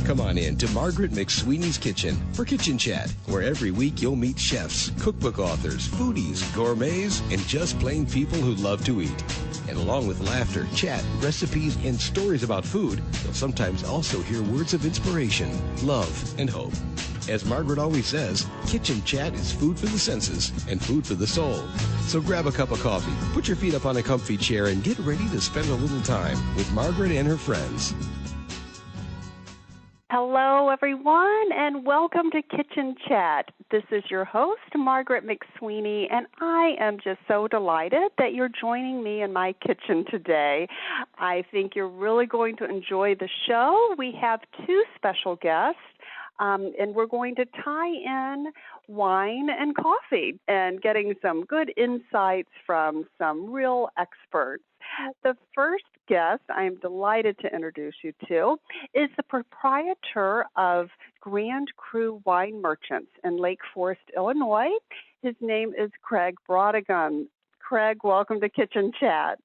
Come on in to Margaret McSweeney's Kitchen for Kitchen Chat, where every week you'll meet chefs, cookbook authors, foodies, gourmets, and just plain people who love to eat. And along with laughter, chat, recipes, and stories about food, you'll sometimes also hear words of inspiration, love, and hope. As Margaret always says, Kitchen Chat is food for the senses and food for the soul. So grab a cup of coffee, put your feet up on a comfy chair, and get ready to spend a little time with Margaret and her friends. Hello, everyone, and welcome to Kitchen Chat. This is your host, Margaret McSweeney, and I am just so delighted that you're joining me in my kitchen today. I think you're really going to enjoy the show. We have two special guests. And we're going to tie in wine and coffee and getting some good insights from some real experts. The first guest I'm delighted to introduce you to is the proprietor of Grand Cru Wine Merchants in Lake Forest, Illinois. His name is Craig Brodigan. Craig, welcome to Kitchen Chat.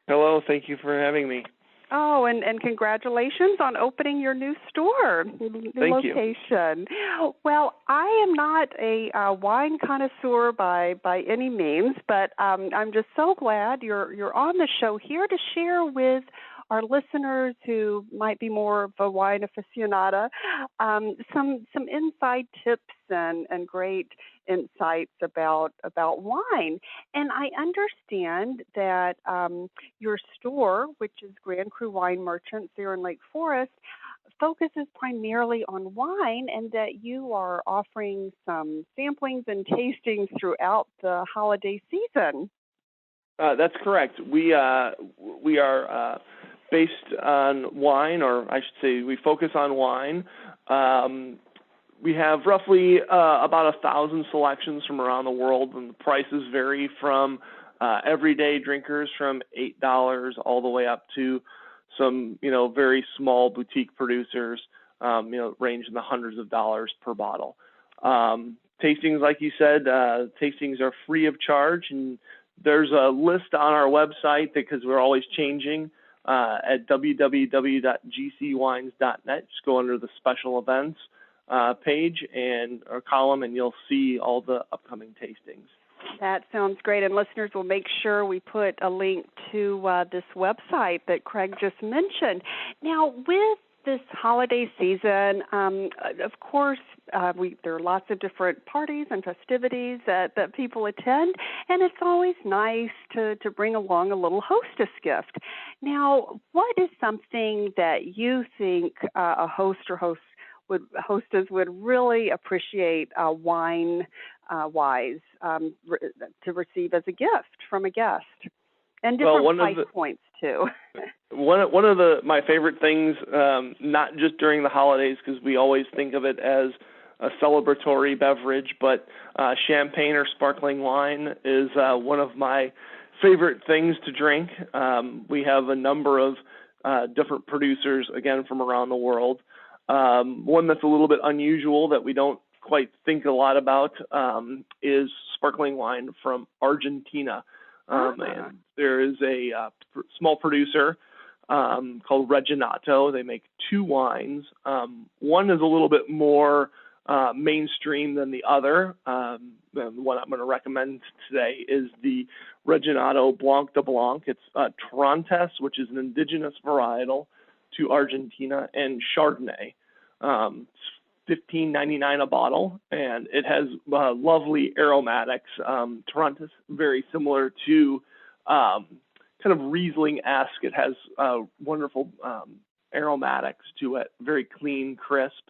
Hello, thank you for having me. Oh, and congratulations on opening your new store, new Thank location. You. Well, I am not a wine connoisseur by any means, but I'm just so glad you're on the show here to share with our listeners who might be more of a wine aficionado some inside tips and great insights about wine. And I understand that your store, which is Grand Cru Wine Merchants there in Lake Forest, focuses primarily on wine, and that you are offering some samplings and tastings throughout the holiday season. That's correct. We are based on wine, or I should say we focus on wine. We have roughly about 1,000 selections from around the world, and the prices vary from everyday drinkers from $8 all the way up to some, very small boutique producers, range in the hundreds of dollars per bottle. Tastings, like you said, tastings are free of charge, and there's a list on our website because we're always changing at www.gcwines.net. Just go under the special events page or column, and you'll see all the upcoming tastings. That sounds great, and listeners will make sure we put a link to this website that Craig just mentioned. Now, with this holiday season, of course, there are lots of different parties and festivities that people attend, and it's always nice to bring along a little hostess gift. Now, what is something that you think a host or hostess would really appreciate wine-wise to receive as a gift from a guest? And different price points, too. One of my favorite things, not just during the holidays, because we always think of it as a celebratory beverage, but champagne or sparkling wine is one of my favorite things to drink. We have a number of different producers, again, from around the world. One that's a little bit unusual that we don't quite think a lot about is sparkling wine from Argentina. And there is a small producer called Reginato. They make two wines. One is a little bit more mainstream than the other. The one I'm going to recommend today is the Reginato Blanc de Blanc. It's Torrontés, which is an indigenous varietal to Argentina, and Chardonnay. It's $15.99 a bottle, and it has lovely aromatics. Torrontés, very similar to kind of Riesling-esque. It has wonderful aromatics to it, very clean, crisp.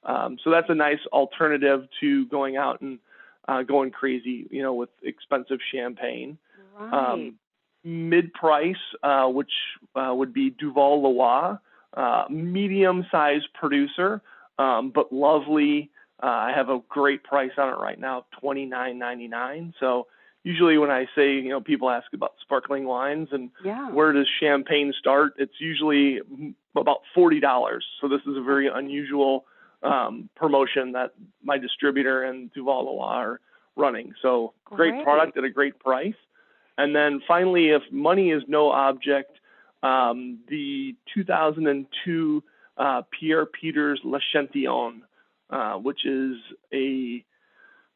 So that's a nice alternative to going out and going crazy, with expensive champagne. Right. Mid-price, which would be Duval Loire, medium-sized producer, but lovely. I have a great price on it right now, $29.99. So usually when I say, people ask about sparkling wines and where does champagne start, it's usually about $40. So this is a very unusual promotion that my distributor and Duval Loire are running. So great product at a great price. And then finally, if money is no object, the 2002 Pierre Peters Le Chantillon, which is a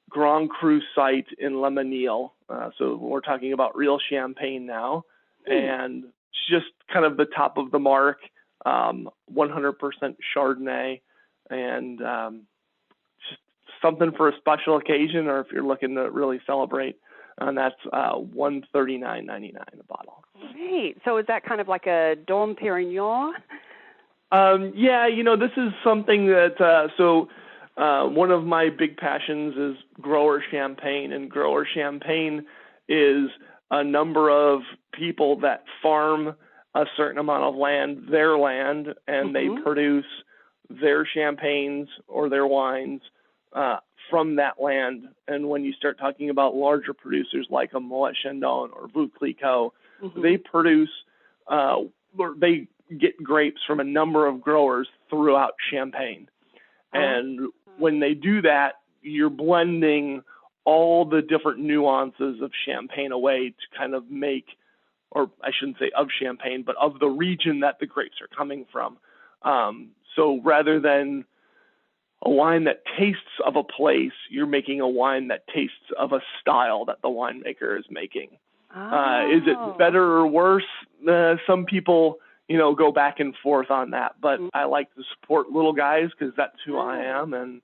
Grand Cru site in Le Mesnil. So we're talking about real champagne now, and just kind of the top of the mark, 100% Chardonnay, and just something for a special occasion, or if you're looking to really celebrate. And that's $139.99 a bottle. Great. So is that kind of like a Dom Pérignon? Yeah, this is something that, one of my big passions is grower champagne, and grower champagne is a number of people that farm a certain amount of land, and they produce their champagnes or their wines from that land. And when you start talking about larger producers like a Moet Chandon or Veuve Clicquot, they produce, they get grapes from a number of growers throughout Champagne. And when they do that, you're blending all the different nuances of Champagne away to kind of make, or I shouldn't say of Champagne, but of the region that the grapes are coming from. So rather than a wine that tastes of a place, you're making a wine that tastes of a style that the winemaker is making. Is it better or worse? Some people, go back and forth on that, but I like to support little guys because that's who I am, and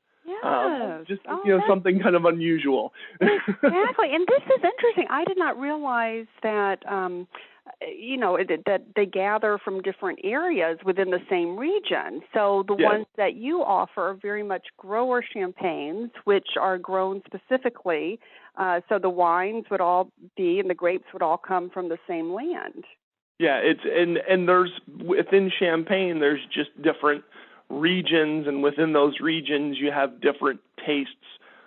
something kind of unusual. Exactly, and this is interesting. I did not realize that, that they gather from different areas within the same region. So the ones that you offer are very much grower champagnes, which are grown specifically. So the wines would all be, and the grapes would all come from the same land. Yeah, and there's, within Champagne, there's just different regions, and within those regions you have different tastes.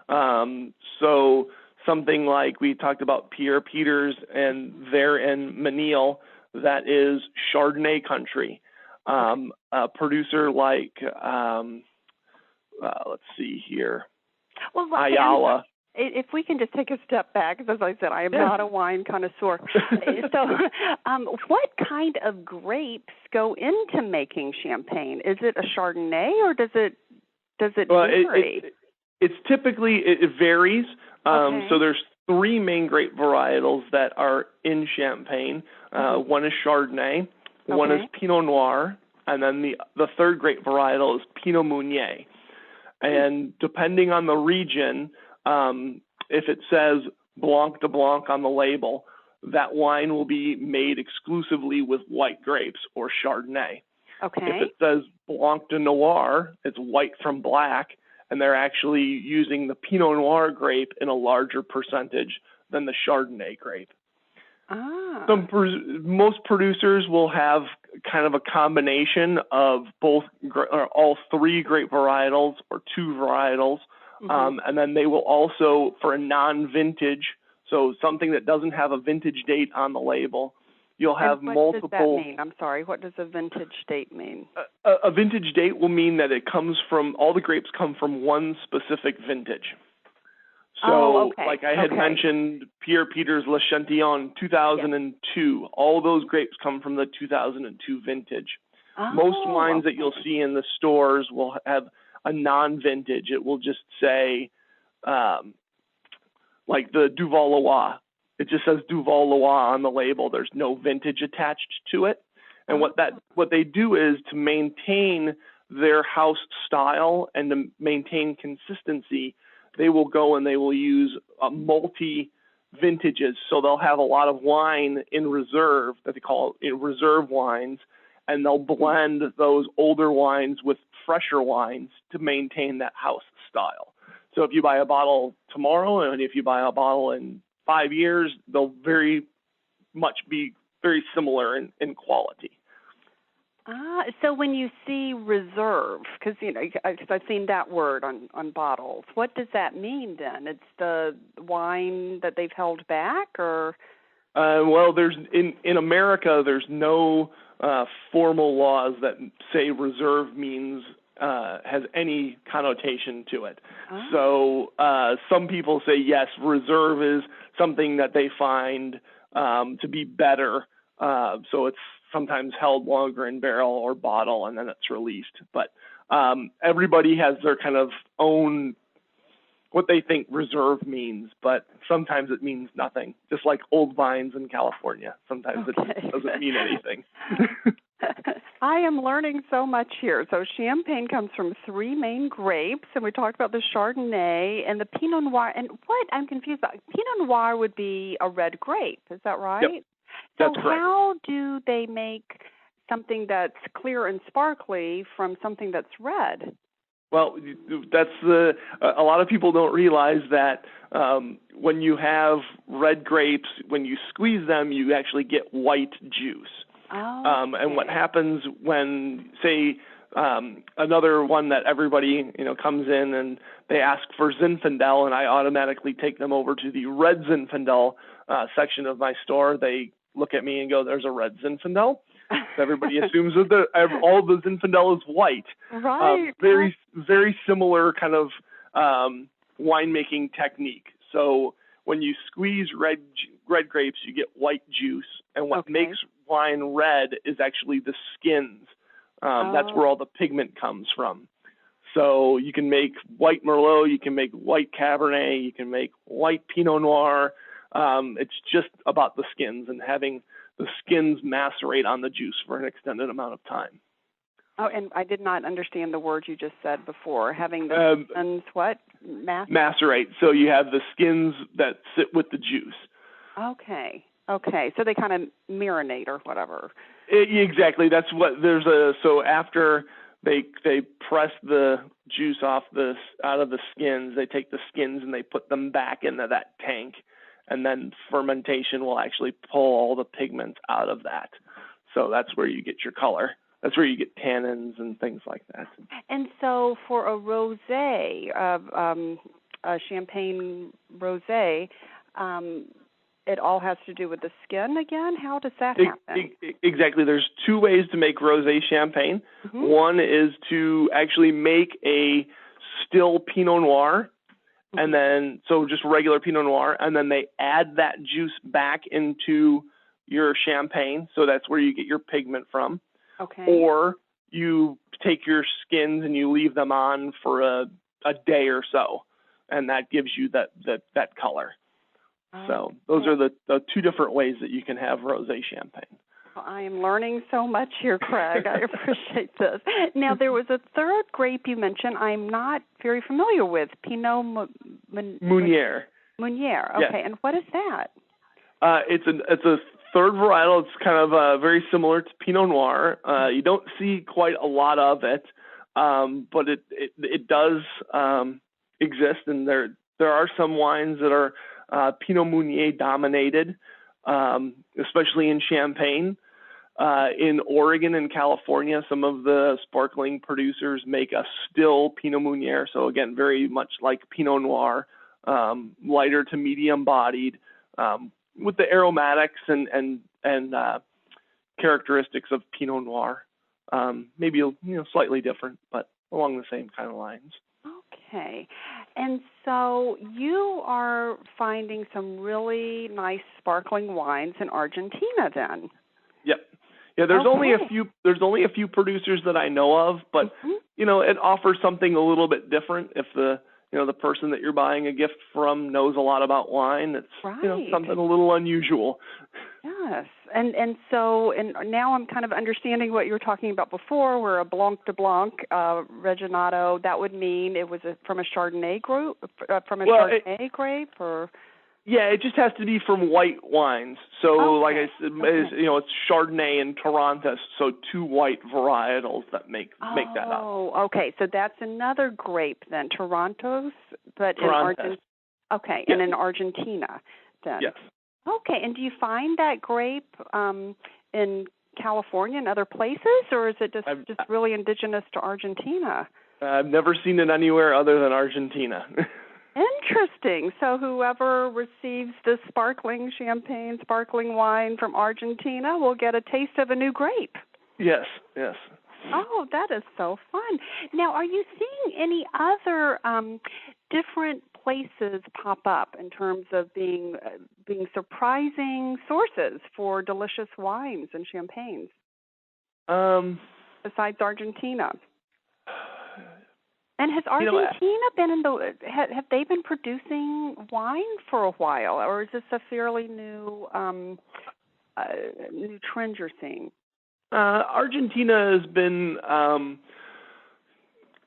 So something like we talked about Pierre Peters, and they're in Mesnil, that is Chardonnay country. A producer like, let's see here, Ayala. If we can just take a step back, as I said, I am not a wine connoisseur. So what kind of grapes go into making champagne? Is it a Chardonnay, or does it vary? It's typically, it varies. So there's three main grape varietals that are in Champagne. One is Chardonnay, one is Pinot Noir, and then the third grape varietal is Pinot Meunier. And depending on the region, if it says Blanc de Blanc on the label, that wine will be made exclusively with white grapes or Chardonnay. Okay. If it says Blanc de Noir, it's white from black, and they're actually using the Pinot Noir grape in a larger percentage than the Chardonnay grape. Most producers will have kind of a combination of both, or all three grape varietals or two varietals. And then they will also, for a non-vintage, so something that doesn't have a vintage date on the label, you'll have multiple. What does that mean? I'm sorry, what does a vintage date mean? A vintage date will mean that it comes from, all the grapes come from one specific vintage. So, like I had mentioned, Pierre Peters Le Chantillon, 2002. All those grapes come from the 2002 vintage. Most wines that you'll see in the stores will have a non-vintage. It will just say, like the Duval-Loire. It just says Duval-Loire on the label. There's no vintage attached to it. And what they do is, to maintain their house style and to maintain consistency, they will go and they will use multi-vintages. So they'll have a lot of wine in reserve that they call reserve wines, and they'll blend those older wines with fresher wines to maintain that house style. So if you buy a bottle tomorrow, and if you buy a bottle in 5 years, they'll very much be very similar in quality. So when you see reserve, because I've seen that word on bottles, what does that mean then? It's the wine that they've held back, or? Well, there's in America, there's no formal laws that say reserve means has any connotation to it. So some people say yes, reserve is something that they find to be better. So it's sometimes held longer in barrel or bottle, and then it's released. But everybody has their kind of own what they think reserve means, but sometimes it means nothing. Just like old vines in California, sometimes it doesn't mean anything. I am learning so much here. So Champagne comes from 3 main grapes, and we talked about the Chardonnay and the Pinot Noir. And what I'm confused about, Pinot Noir would be a red grape. Is that right? Yep. That's so correct. How do they make something that's clear and sparkly from something that's red? Well, that's a lot of people don't realize that when you have red grapes, when you squeeze them, you actually get white juice. Oh, okay. And what happens when, say, another one that everybody comes in and they ask for Zinfandel, and I automatically take them over to the red Zinfandel section of my store. They look at me and go, "There's a red Zinfandel." Everybody assumes that all the Zinfandel is white. Right. Very, very similar kind of winemaking technique. So when you squeeze red grapes, you get white juice, and what makes wine red is actually the skins. That's where all the pigment comes from. So you can make white Merlot, you can make white Cabernet, you can make white Pinot Noir. It's just about the skins and having the skins macerate on the juice for an extended amount of time. Oh, and I did not understand the word you just said before. Having the skins, what? Macerate. So you have the skins that sit with the juice. Okay. So they kind of marinate or whatever. Exactly. That's what so after they press the juice out of the skins, they take the skins and they put them back into that tank. And then fermentation will actually pull all the pigments out of that. So that's where you get your color. That's where you get tannins and things like that. And so for a rosé, a Champagne rosé, it all has to do with the skin again? How does that happen? Exactly. There's 2 ways to make rosé champagne. Mm-hmm. One is to actually make a still Pinot Noir, and then, so just regular Pinot Noir, and then they add that juice back into your champagne, so that's where you get your pigment from. Okay. Or you take your skins and you leave them on for a day or so, and that gives you that color. So those are the 2 different ways that you can have rosé champagne. Well, I am learning so much here, Craig. I appreciate this. Now, there was a third grape you mentioned I'm not very familiar with, Pinot Meunier. Meunier, okay. Yes. And what is that? It's a third varietal. It's kind of very similar to Pinot Noir. You don't see quite a lot of it, but it does exist, and there are some wines that are Pinot Meunier dominated, especially in Champagne. In Oregon and California, some of the sparkling producers make a still Pinot Meunier. So again, very much like Pinot Noir, lighter to medium bodied, with the aromatics and characteristics of Pinot Noir. Maybe slightly different, but along the same kind of lines. Okay. And so you are finding some really nice sparkling wines in Argentina then? Yep. Yeah, there's only a few producers that I know of, but it offers something a little bit different if the person that you're buying a gift from knows a lot about wine. It's something a little unusual. Yes. And so now I'm kind of understanding what you were talking about before, where a Blanc de Blanc, Reginado, that would mean it was from a Chardonnay group, Chardonnay grape, or? Yeah, it just has to be from white wines. So, like I said, it's Chardonnay and Torrontés, so 2 white varietals that make that up. Oh, okay. So that's another grape then, Torrontés, but in Argentina. Okay, and in Argentina then. Yes. Okay, and do you find that grape in California and other places, or is it just really indigenous to Argentina? I've never seen it anywhere other than Argentina. Interesting. So whoever receives this sparkling wine from Argentina will get a taste of a new grape. Yes. Oh, that is so fun. Now, are you seeing any other different places pop up in terms of being surprising sources for delicious wines and champagnes? Besides Argentina. And has Argentina been in the? Have they been producing wine for a while, or is this a fairly new new trend you're seeing? Argentina has been.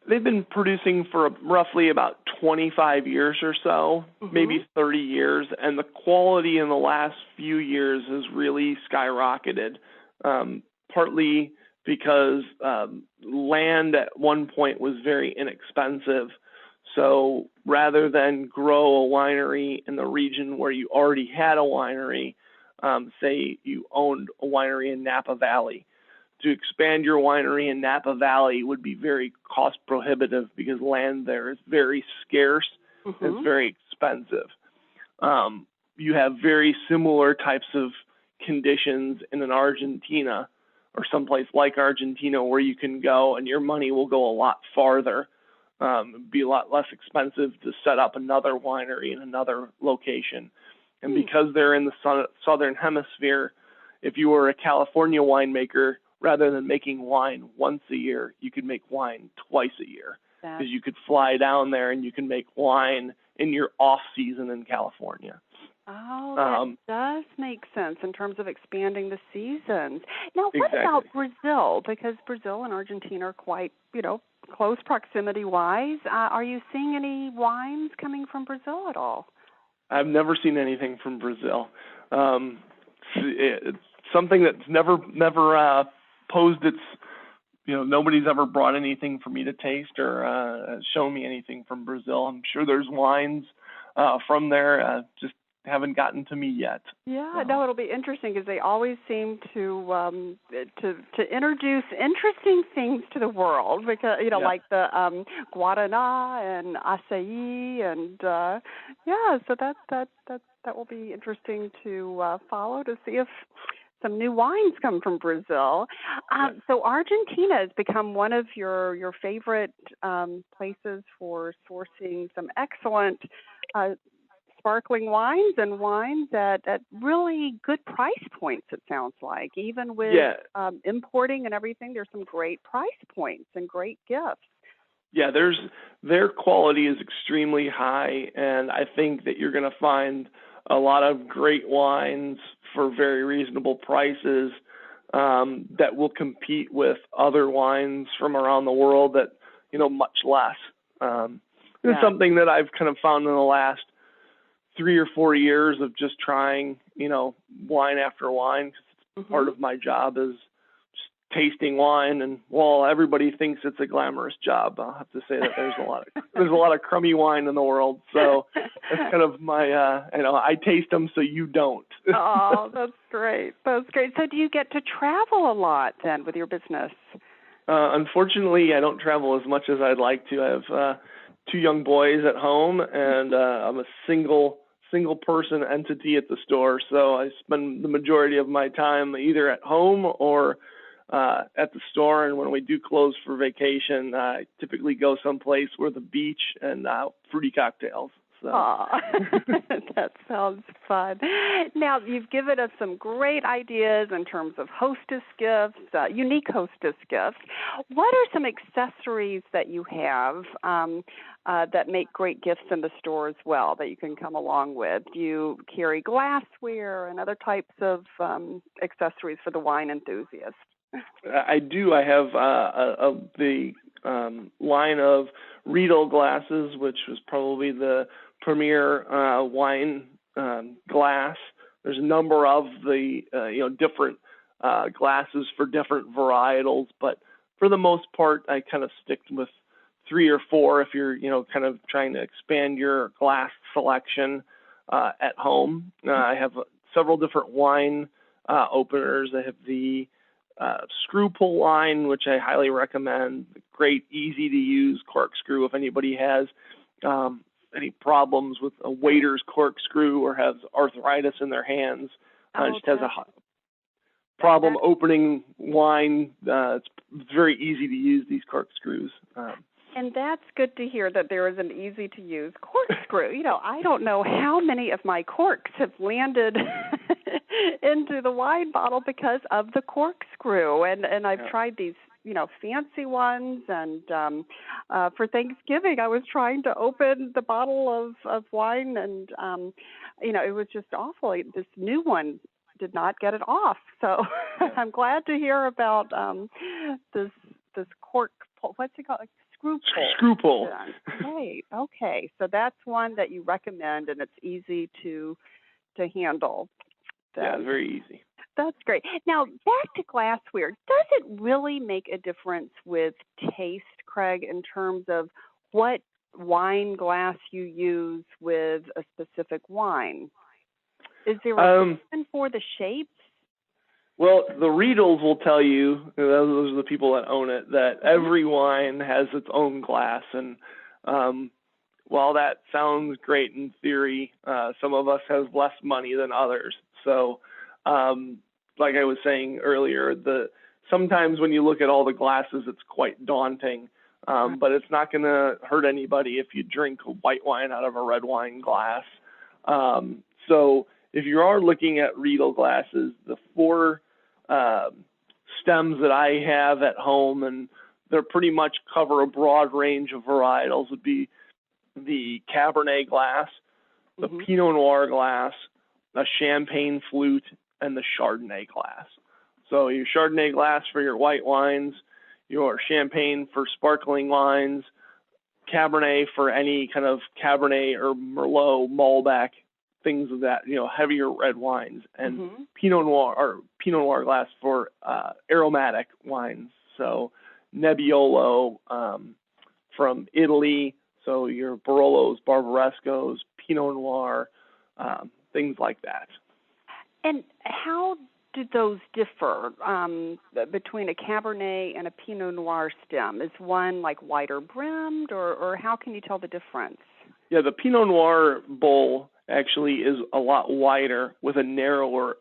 They've been producing for roughly about 25 years or so, maybe 30 years, and the quality in the last few years has really skyrocketed. Partly because land at one point was very inexpensive. So rather than grow a winery in the region where you already had a winery, say you owned a winery in Napa Valley, to expand your winery in Napa Valley would be very cost prohibitive because land there is very scarce, it's very expensive. You have very similar types of conditions in an Argentina or someplace like Argentina where you can go and your money will go a lot farther. It'd be a lot less expensive to set up another winery in another location. And because they're in the southern hemisphere, if you were a California winemaker, rather than making wine once a year, you could make wine twice a year. Because you could fly down there and you can make wine in your off season in California. Oh, that does make sense in terms of expanding the seasons. Now, what about Brazil? Because Brazil and Argentina are quite, close proximity-wise. Are you seeing any wines coming from Brazil at all? I've never seen anything from Brazil. It's something that's never posed its, nobody's ever brought anything for me to taste or shown me anything from Brazil. I'm sure there's wines from there, just haven't gotten to me yet. Yeah, no, it'll be interesting because they always seem to introduce interesting things to the world because like the Guaraná and acai and so that will be interesting to follow to see if some new wines come from Brazil. So Argentina has become one of your favorite places for sourcing some excellent sparkling wines and wines at really good price points, it sounds like. Even with importing and everything, there's some great price points and great gifts. Yeah, their quality is extremely high, and I think that you're going to find a lot of great wines for very reasonable prices that will compete with other wines from around the world that, much less. It's something that I've kind of found in the last 3 or 4 years of just trying, wine after wine. Part of my job is just tasting wine, and while everybody thinks it's a glamorous job, I'll have to say that there's a lot of crummy wine in the world. So that's kind of my, I taste them so you don't. Oh, that's great. That's great. So do you get to travel a lot then with your business? Unfortunately, I don't travel as much as I'd like to. I have 2 young boys at home, and I'm a single person entity at the store, so I spend the majority of my time either at home or at the store. And when we do close for vacation, I typically go someplace where the beach and fruity cocktails. So. That sounds fun. Now, you've given us some great ideas in terms of hostess gifts, unique hostess gifts. What are some accessories that you have that make great gifts in the store as well that you can come along with? Do you carry glassware and other types of accessories for the wine enthusiast? I do. I have the line of Riedel glasses, which was probably the premier wine glass. There's a number of the different glasses for different varietals, but for the most part, I kind of stick with 3 or 4 if you're kind of trying to expand your glass selection at home. I have several different wine openers. I have the screw pull line, which I highly recommend. Great, easy to use corkscrew if anybody has any problems with a waiter's corkscrew or has arthritis in their hands. Just has a problem opening wine. It's very easy to use these corkscrews. And that's good to hear that there is an easy-to-use corkscrew. I don't know how many of my corks have landed into the wine bottle because of the corkscrew. And I've tried these, fancy ones. And for Thanksgiving, I was trying to open the bottle of wine, and, it was just awful. This new one did not get it off. So I'm glad to hear about this cork. What's it called? Screw pull. Great. Okay. So that's one that you recommend, and it's easy to handle. Yeah, very easy. That's great. Now, back to glassware. Does it really make a difference with taste, Craig, in terms of what wine glass you use with a specific wine? Is there a reason for the shapes? Well, the Riedels will tell you, those are the people that own it, that every wine has its own glass. And while that sounds great in theory, some of us have less money than others. So like I was saying earlier, sometimes when you look at all the glasses, it's quite daunting. But it's not going to hurt anybody if you drink white wine out of a red wine glass. So if you are looking at Riedel glasses, the 4 stems that I have at home, and they're pretty much cover a broad range of varietals, would be the Cabernet glass, the Pinot Noir glass, a Champagne flute, and the Chardonnay glass. So your Chardonnay glass for your white wines, your Champagne for sparkling wines, Cabernet for any kind of Cabernet or Merlot, Malbec, things of that, heavier red wines, and Pinot Noir glass for aromatic wines. So Nebbiolo from Italy, so your Barolos, Barbarescos, Pinot Noir, things like that. And how do those differ between a Cabernet and a Pinot Noir stem? Is one like wider brimmed, or how can you tell the difference? Yeah, the Pinot Noir bowl actually is a lot wider with a narrower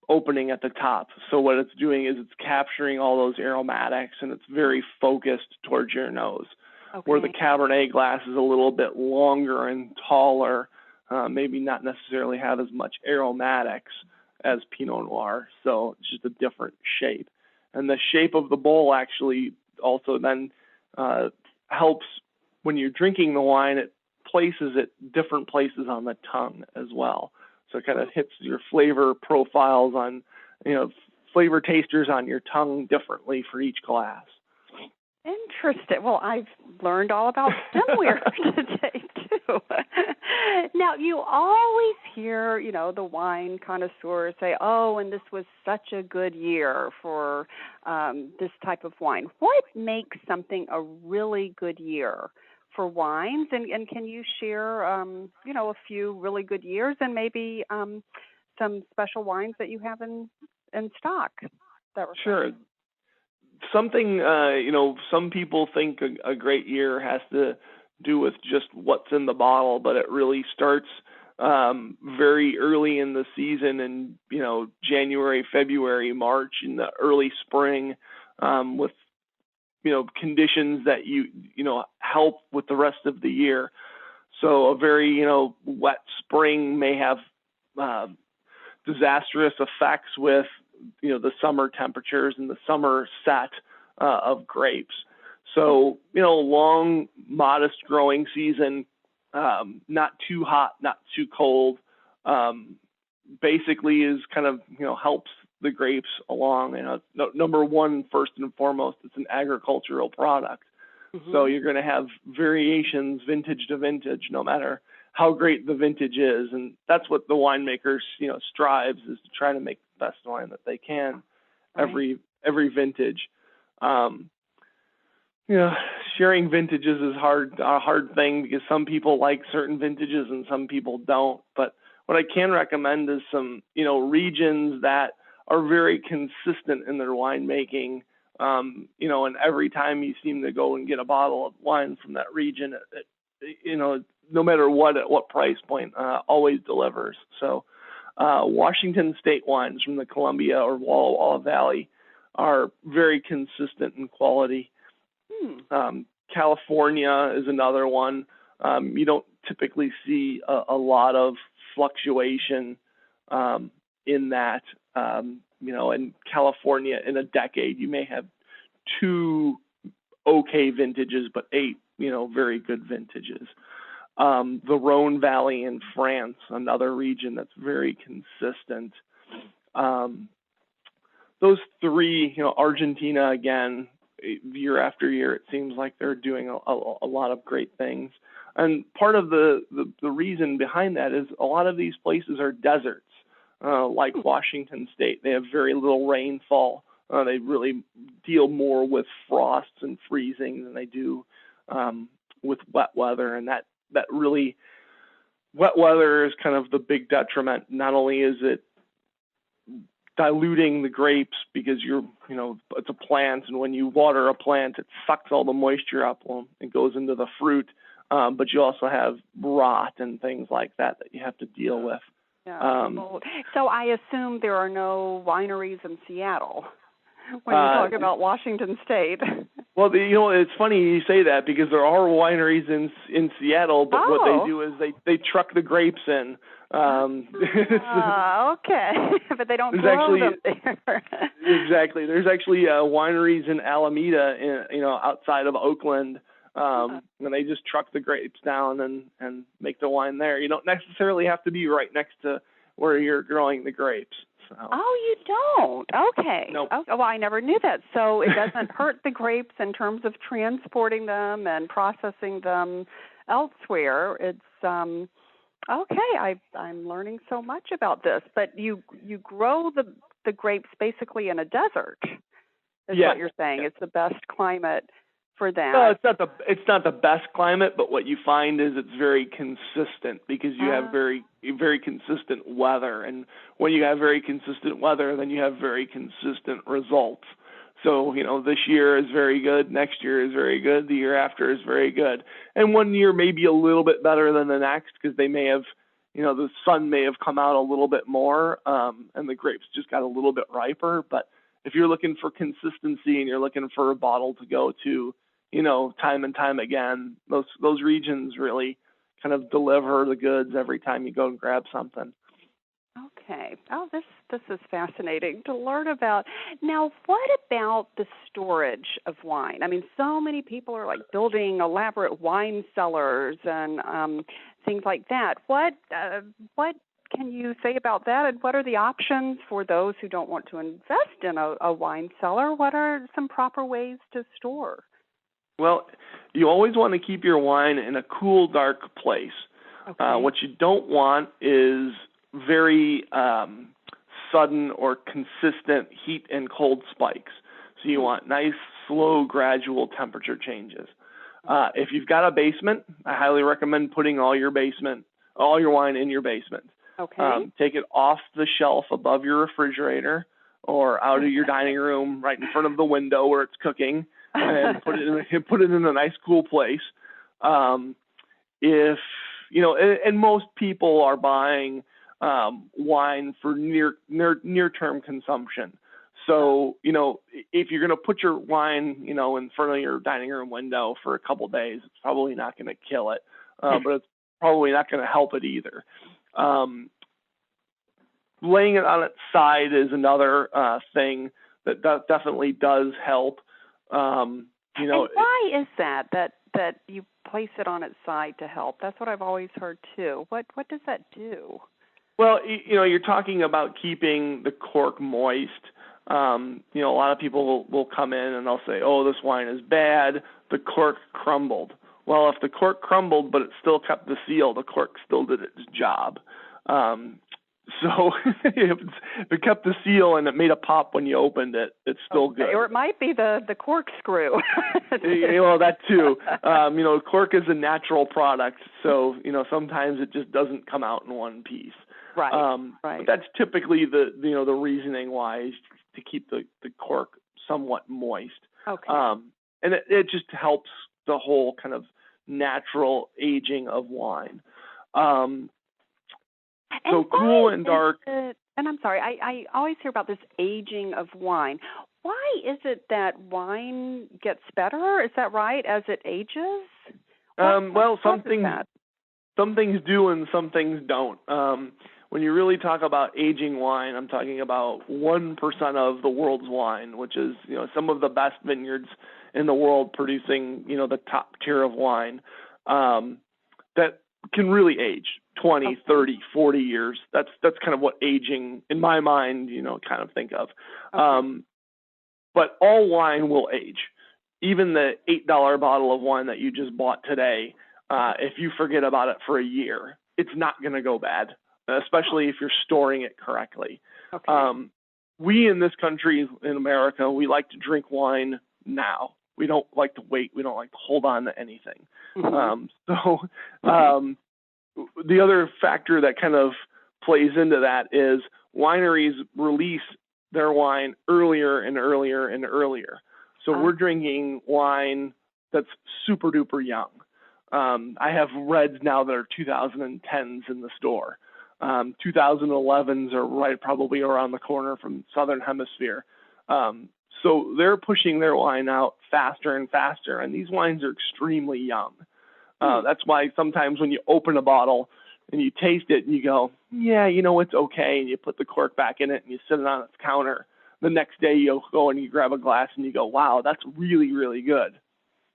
opening at the top. So what it's doing is it's capturing all those aromatics, and it's very focused towards your nose. Okay. Where the Cabernet glass is a little bit longer and taller, maybe not necessarily have as much aromatics as Pinot Noir. So it's just a different shape. And the shape of the bowl actually also then helps when you're drinking the wine. It places it different places on the tongue as well. So it kind of hits your flavor profiles on, flavor tasters on your tongue differently for each glass. Interesting. Well, I've learned all about stemware today, too. Now, you always hear, the wine connoisseurs say, and this was such a good year for this type of wine. What makes something a really good year for wines? And can you share, a few really good years and maybe some special wines that you have in stock? Sure. Something, some people think a great year has to do with just what's in the bottle, but it really starts very early in the season in, January, February, March, in the early spring, with, conditions that help with the rest of the year. So a very, wet spring may have disastrous effects with, the summer temperatures and the summer set of grapes. So, long, modest growing season, not too hot, not too cold, basically is kind of, helps the grapes along. Number one, first and foremost, it's an agricultural product. So you're going to have variations vintage to vintage, no matter how great the vintage is. And that's what the winemakers, strives, is to try to make the best wine that they can every vintage. Sharing vintages is a hard thing because some people like certain vintages and some people don't. But what I can recommend is some, regions that are very consistent in their winemaking. And every time you seem to go and get a bottle of wine from that region, no matter at what price point, always delivers. So Washington State wines from the Columbia or Walla Walla Valley are very consistent in quality. California is another one. You don't typically see a lot of fluctuation in that. In California, in a decade, you may have 2 okay vintages, but 8, very good vintages. The Rhone Valley in France, another region that's very consistent. Those 3, Argentina, again, year after year, it seems like they're doing a lot of great things. And part of the reason behind that is a lot of these places are deserts, like Washington State. They have very little rainfall. They really deal more with frosts and freezing than they do with wet weather. And that really, wet weather is kind of the big detriment. Not only is it diluting the grapes because it's a plant, and when you water a plant, it sucks all the moisture up and it goes into the fruit. But you also have rot and things like that you have to deal with. Yeah. So I assume there are no wineries in Seattle when you talk about Washington State. Well, it's funny you say that because there are wineries in Seattle, but what they do is they truck the grapes in. Okay, but they don't grow them there. Exactly. There's actually wineries in Alameda, outside of Oakland, and they just truck the grapes down and make the wine there. You don't necessarily have to be right next to where you're growing the grapes. So. Oh, you don't? Okay. Nope. Oh, well, I never knew that. So it doesn't hurt the grapes in terms of transporting them and processing them elsewhere. It's okay. I'm learning so much about this. But you grow the grapes basically in a desert, is what you're saying. It's the best climate for that. No, it's not the best climate, but what you find is it's very consistent because you have very, very consistent weather. And when you have very consistent weather, then you have very consistent results. So, this year is very good, next year is very good, the year after is very good. And one year may be a little bit better than the next because they may have, the sun may have come out a little bit more, and the grapes just got a little bit riper. But if you're looking for consistency and you're looking for a bottle to go to, time and time again, those regions really kind of deliver the goods every time you go and grab something. Okay. Oh, this is fascinating to learn about. Now, what about the storage of wine? I mean, so many people are building elaborate wine cellars and things like that. What can you say about that, and what are the options for those who don't want to invest in a wine cellar? What are some proper ways to store? Well, you always want to keep your wine in a cool, dark place. Okay. What you don't want is very sudden or consistent heat and cold spikes. So you want nice, slow, gradual temperature changes. If you've got a basement, I highly recommend putting all your wine in your basement. Okay. Take it off the shelf above your refrigerator or out of your dining room, right in front of the window where it's cooking, and put it in a nice, cool place. If and most people are buying wine for near-term consumption. So, if you're going to put your wine, in front of your dining room window for a couple days, it's probably not going to kill it, but it's probably not going to help it either. Laying it on its side is another thing that definitely does help. And why is that you place it on its side to help? That's what I've always heard too. What does that do? Well, you're talking about keeping the cork moist. A lot of people will come in and they'll say, "Oh, this wine is bad. The cork crumbled." Well, if the cork crumbled but it still kept the seal, the cork still did its job. So if it kept the seal and it made a pop when you opened it, it's still good. Or it might be the corkscrew. Well, that too. Cork is a natural product, so sometimes it just doesn't come out in one piece. Right. Right. But that's typically the reasoning why is to keep the cork somewhat moist. Okay. And it just helps the whole kind of natural aging of wine. So cool and dark. And I'm sorry, I always hear about this aging of wine. why is it that wine gets better? Is that right, as it ages? Well, some things do and some things don't. When you really talk about aging wine, I'm talking about 1% of the world's wine, which is, some of the best vineyards in the world producing, the top tier of wine, that can really age 20, 30, 40 years. That's kind of what aging, in my mind, kind of think of. Okay. But all wine will age. Even the $8 bottle of wine that you just bought today, if you forget about it for a year, it's not going to go bad, especially if you're storing it correctly. Okay. We in this country, in America, we like to drink wine now. We don't like to wait. We don't like to hold on to anything. Mm-hmm. The other factor that kind of plays into that is wineries release their wine earlier and earlier and earlier. So we're drinking wine that's super duper young. I have reds now that are 2010s in the store. 2011s are probably around the corner from Southern Hemisphere. So they're pushing their wine out faster and faster, and these wines are extremely young. That's why sometimes when you open a bottle and you taste it and you go, yeah, it's okay, and you put the cork back in it and you sit it on its counter. The next day you'll go and you grab a glass and you go, wow, that's really, really good.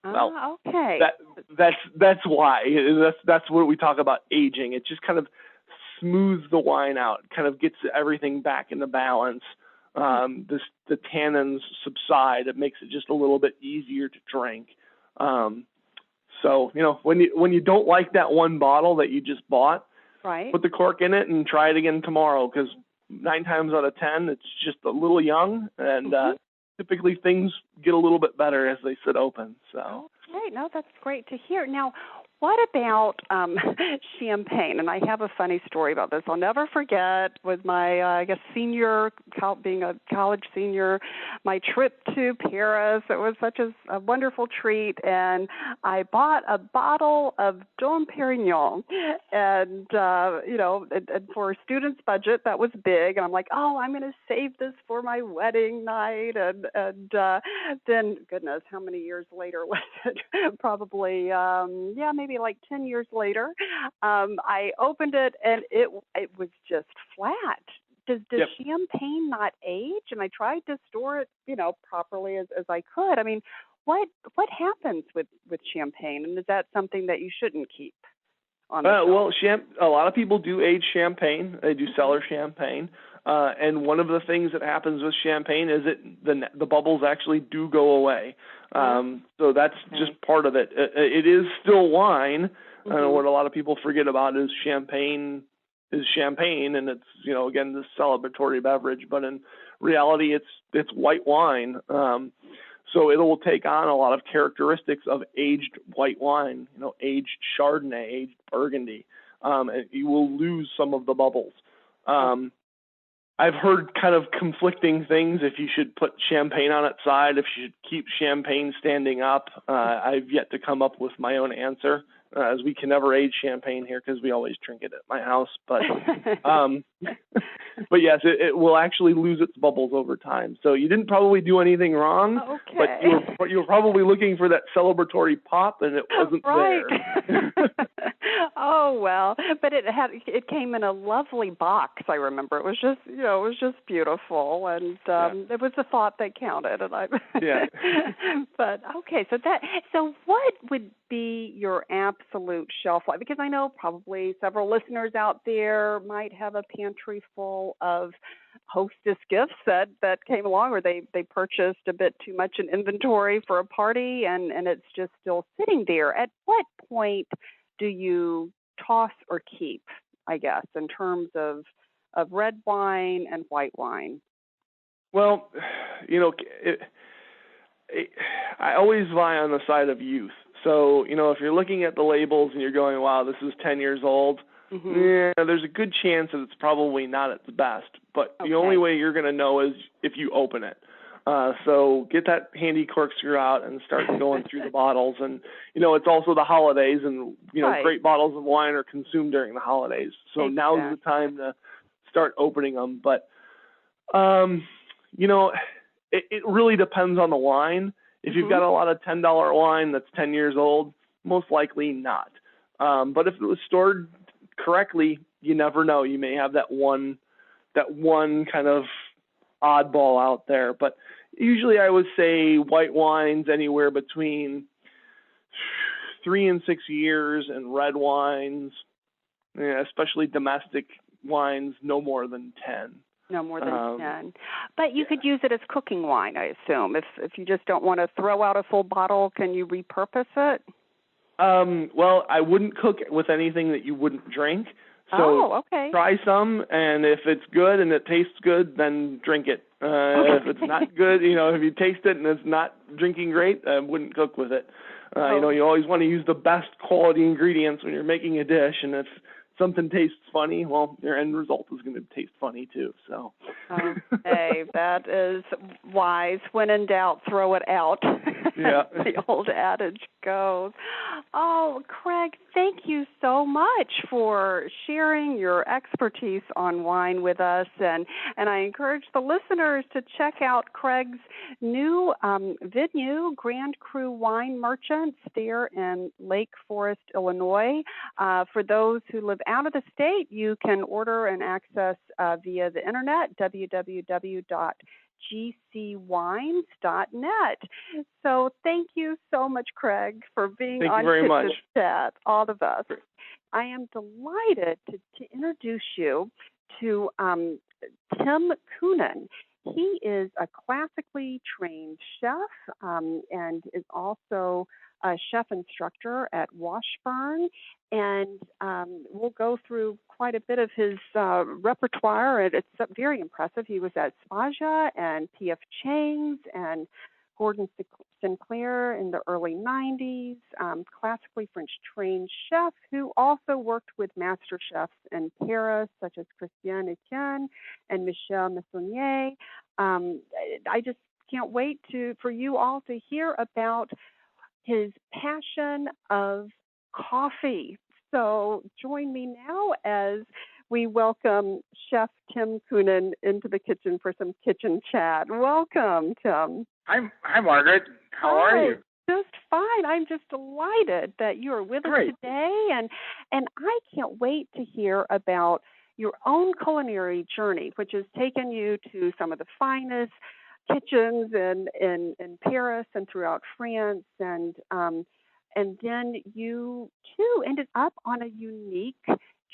Well, okay. That's why. That's what we talk about aging. It just kind of smooths the wine out, kind of gets everything back into balance. The tannins subside. It makes it just a little bit easier to drink. So, when you don't like that one bottle that you just bought, right, put the cork in it and try it again tomorrow, because 9 times out of 10, it's just a little young, and typically things get a little bit better as they sit open. So. Okay, no, that's great to hear. Now, what about champagne? And I have a funny story about this. I'll never forget with my, senior, being a college senior, my trip to Paris. It was such a wonderful treat. And I bought a bottle of Dom Perignon. And, and for a student's budget, that was big. And I'm like, I'm going to save this for my wedding night. And then, goodness, how many years later was it? Probably, maybe like 10 years later, I opened it and it was just flat. Does champagne not age? And I tried to store it, properly as I could. I mean, what happens with champagne? And is that something that you shouldn't keep on the shelf? A lot of people do age champagne. They do cellar champagne. And one of the things that happens with champagne is the bubbles actually do go away. So that's just part of it. It is still wine. What a lot of people forget about is champagne, and it's, again, this celebratory beverage. But in reality, it's white wine. So it will take on a lot of characteristics of aged white wine, aged Chardonnay, aged Burgundy. And you will lose some of the bubbles. I've heard kind of conflicting things, if you should put champagne on its side, if you should keep champagne standing up. I've yet to come up with my own answer, as we can never age champagne here because we always drink it at my house. But but yes, it will actually lose its bubbles over time. So you didn't probably do anything wrong, but you were probably looking for that celebratory pop, and it wasn't there. Oh, well, but it came in a lovely box. I remember it was just beautiful, and it was the thought that counted. And But okay, so what would be your absolute shelf life? Because I know probably several listeners out there might have a pantry full of hostess gifts that came along, or they purchased a bit too much in inventory for a party, and it's just still sitting there. At what point do you toss or keep, I guess, in terms of red wine and white wine? Well, I always vie on the side of youth. So, if you're looking at the labels and you're going, wow, this is 10 years old, there's a good chance that it's probably not its best. But the only way you're going to know is if you open it. So get that handy corkscrew out and start going through the bottles. And, it's also the holidays, and, great bottles of wine are consumed during the holidays. So now's the time to start opening them. But, it really depends on the wine. If you've got a lot of $10 wine that's 10 years old, most likely not. But if it was stored correctly, you never know. You may have that one kind of oddball out there. But usually I would say white wines anywhere between 3 and 6 years, and red wines, especially domestic wines, no more than 10. No more than 10. But you could use it as cooking wine, I assume. If you just don't want to throw out a full bottle, can you repurpose it? Well, I wouldn't cook with anything that you wouldn't drink. So try some, and if it's good and it tastes good, then drink it. If it's not good, if you taste it and it's not drinking great, I wouldn't cook with it. You always want to use the best quality ingredients when you're making a dish, and if something tastes funny, well, your end result is going to taste funny too. So. Okay, that is wise. When in doubt, throw it out. Yeah. The old adage goes. Oh, Craig, thank you so much for sharing your expertise on wine with us, and I encourage the listeners to check out Craig's new venue, Grand Cru Wine Merchants, there in Lake Forest, Illinois. For those who live out of the state, you can order and access via the internet, www.gcwines.net. So thank you so much, Craig, for being on Kitchen Chat. All the best. I am delighted to introduce you to Tim Coonan. He is a classically trained chef and is also a chef instructor at Washburn, and we'll go through quite a bit of his repertoire, and it's very impressive. He was at Spaja and P.F. Chang's and Gordon Sinclair in the early 90s, classically French-trained chef who also worked with master chefs in Paris, such as Christian Etienne and Michel Messonnier. I just can't wait for you all to hear about his passion of coffee. So join me now as we welcome Chef Tim Coonan into the kitchen for some kitchen chat. Welcome, Tim. Hi, Margaret. How are you? Just fine. I'm just delighted that you are with us today, and I can't wait to hear about your own culinary journey, which has taken you to some of the finest kitchens in Paris and throughout France, and then you too ended up on a unique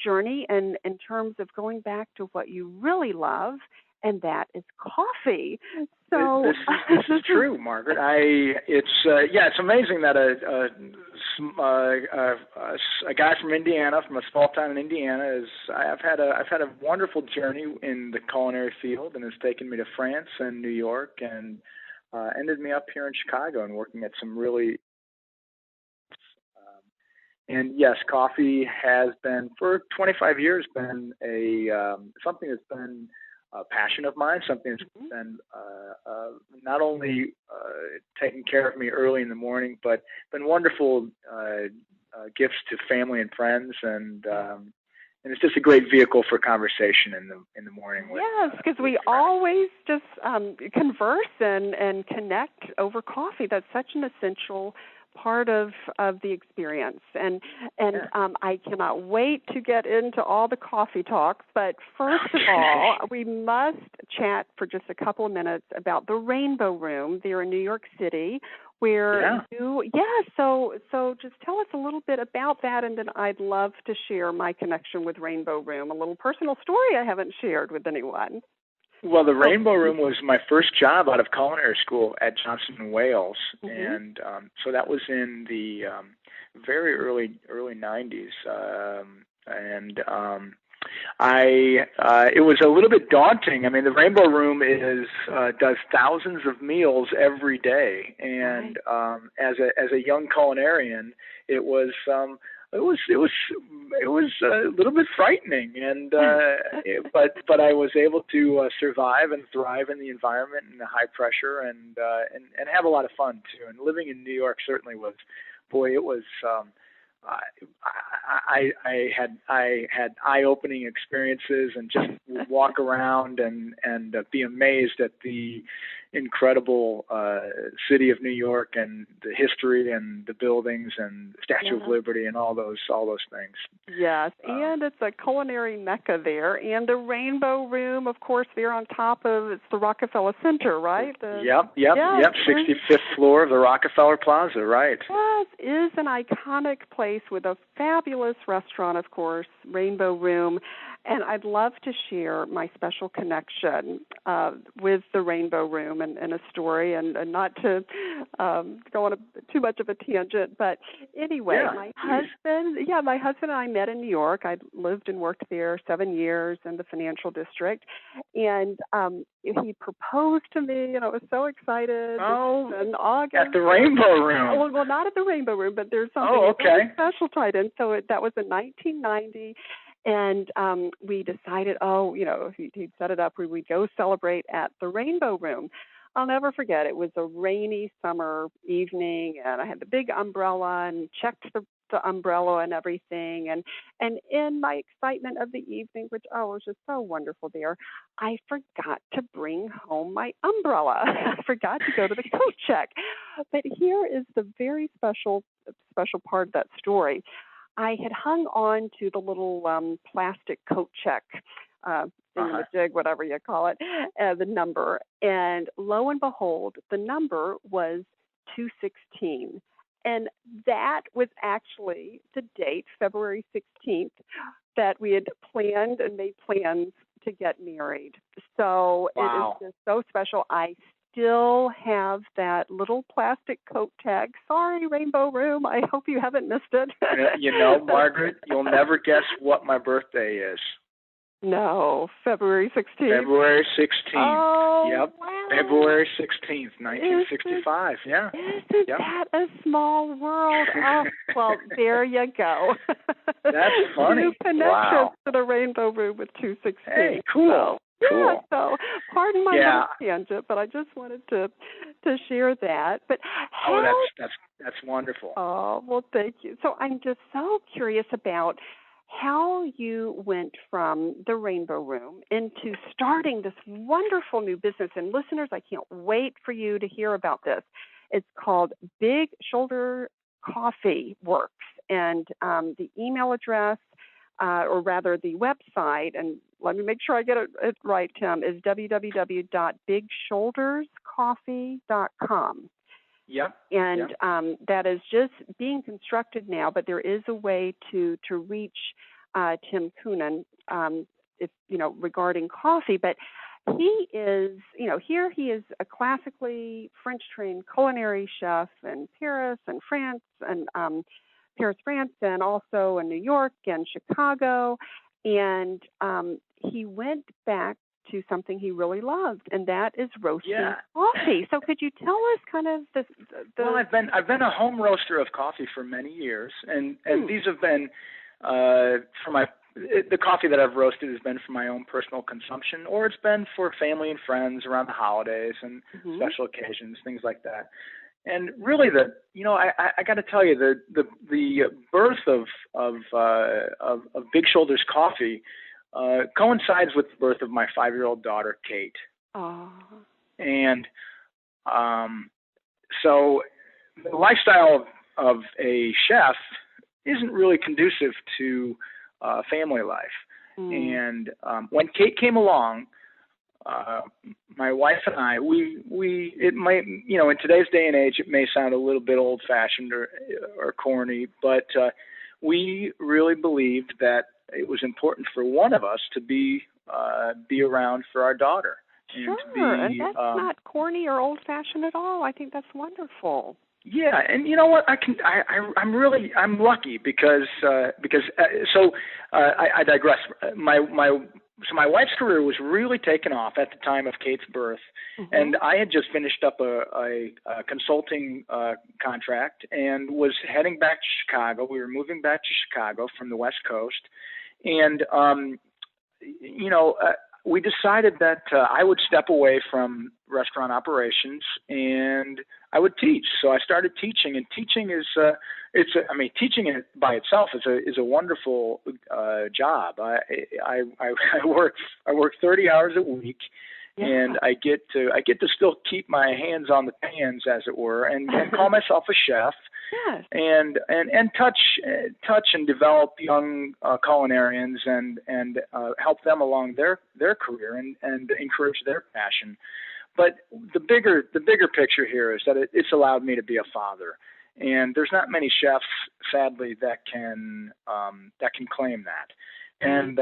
journey in terms of going back to what you really love, and that is coffee. So this is true, Margaret. It's amazing that a guy from Indiana, from a small town in Indiana, I've had a wonderful journey in the culinary field, and it's taken me to France and New York, and ended me up here in Chicago and working at some really. And yes, coffee has been for 25 years been something that's been a passion of mine, something that's been not only taking care of me early in the morning, but been wonderful gifts to family and friends, and it's just a great vehicle for conversation in the morning. Yes, because we always just converse and connect over coffee. That's such an essential part of the experience, and I cannot wait to get into all the coffee talks. But first of all, we must chat for just a couple of minutes about the Rainbow Room there in New York City, where So just tell us a little bit about that, and then I'd love to share my connection with Rainbow Room, a little personal story I haven't shared with anyone. Well, the Rainbow Room was my first job out of culinary school at Johnson & Wales, and so that was in the very early 90s, it was a little bit daunting. I mean, the Rainbow Room does thousands of meals every day, and as a young culinarian, it was a little bit frightening, and but I was able to survive and thrive in the environment and the high pressure, and have a lot of fun too. And living in New York certainly was, it was. I had eye-opening experiences, and just would walk around and be amazed at the incredible city of New York, and the history and the buildings and the Statue of Liberty and all those things. Yes, and it's a culinary mecca there, and the Rainbow Room, of course, there on top of it's the Rockefeller Center, right? Yep. 65th floor of the Rockefeller Plaza, right? Yes, is an iconic place with a fabulous restaurant, of course, Rainbow Room. And I'd love to share my special connection with the Rainbow Room and a story, and not to go on too much of a tangent. But anyway, my husband and I met in New York. I lived and worked there 7 years in the financial district, and he proposed to me, and I was so excited. Oh, in August at the Rainbow Room. Well, not at the Rainbow Room, but there's something really special tied in. So that was in 1990. And we decided, he'd set it up, we'd go celebrate at the Rainbow Room. I'll never forget, it was a rainy summer evening, and I had the big umbrella and checked the umbrella and everything. And in my excitement of the evening, which was just so wonderful there, I forgot to bring home my umbrella. I forgot to go to the coat check. But here is the very special part of that story. I had hung on to the little plastic coat check, jig, whatever you call it, the number. And lo and behold, the number was 216. And that was actually the date, February 16th, that we had planned and made plans to get married. So It is just so special. I still have that little plastic coat tag. Sorry, Rainbow Room. I hope you haven't missed it. Margaret, you'll never guess what my birthday is. No, February 16th. February 16th. Oh, yep. Wow. February 16th, 1965. Isn't that a small world? Oh, well, there you go. That's funny. New connection to the Rainbow Room with 216. Hey, cool. Yeah, so pardon my little tangent, but I just wanted to share that. But that's wonderful. Oh, well, thank you. So I'm just so curious about how you went from the Rainbow Room into starting this wonderful new business. And listeners, I can't wait for you to hear about this. It's called Big Shoulder Coffee Works, and the email address, or rather the website, and let me make sure I get it right, Tim, is www.bigshoulderscoffee.com. Yep. And that is just being constructed now, but there is a way to reach Tim Coonan, regarding coffee. But he is, here he is a classically French-trained culinary chef in Paris and France, and Paris, France, and also in New York and Chicago. And he went back to something he really loved, and that is roasting coffee. So could you tell us kind of the Well, I've been a home roaster of coffee for many years, and these have been the coffee that I've roasted has been for my own personal consumption, or it's been for family and friends around the holidays and special occasions, things like that. And really, I got to tell you, the birth of Big Shoulders Coffee coincides with the birth of my 5-year-old daughter, Kate. Aww. And so the lifestyle of a chef isn't really conducive to family life. And when Kate came along, my wife and I, it might, in today's day and age, it may sound a little bit old-fashioned or corny, but we really believed that it was important for one of us to be around for our daughter. And that's not corny or old-fashioned at all. I think that's wonderful. Yeah, and you know what? I'm lucky because I digress. My wife's career was really taken off at the time of Kate's birth, and I had just finished up a consulting contract and was heading back to Chicago. We were moving back to Chicago from the West Coast, and we decided that I would step away from restaurant operations and I would teach. So I started teaching, and teaching is teaching it by itself is a wonderful job. I work 30 hours a week, Yeah. And I get to still keep my hands on the pans, as it were, and call myself a chef. Yes. And touch and develop young culinarians and help them along their career and encourage their passion. But the bigger picture here is that it's allowed me to be a father, and there's not many chefs, sadly, that can claim that. And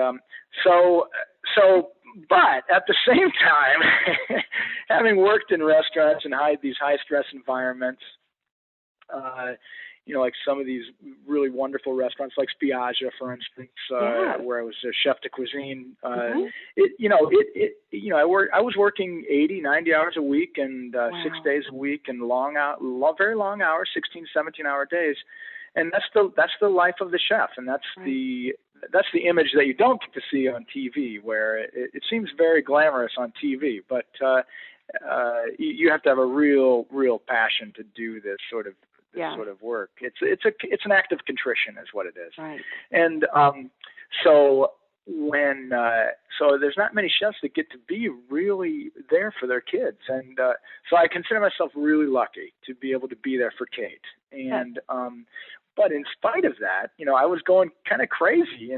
but at the same time, having worked in restaurants and these high stress environments, like some of these really wonderful restaurants, like Spiaggia, for instance, where I was a chef de cuisine. I was working 80, 90 hours a week and 6 days a week, and very long hours, 16, 17-hour days. And that's the life of the chef, and that's the image that you don't get to see on TV, where it seems very glamorous on TV, but you have to have a real passion to do this sort of work. It's an act of contrition, is what it is. Right. And so there's not many chefs that get to be really there for their kids, and so I consider myself really lucky to be able to be there for Kate. And but in spite of that, I was going kind of crazy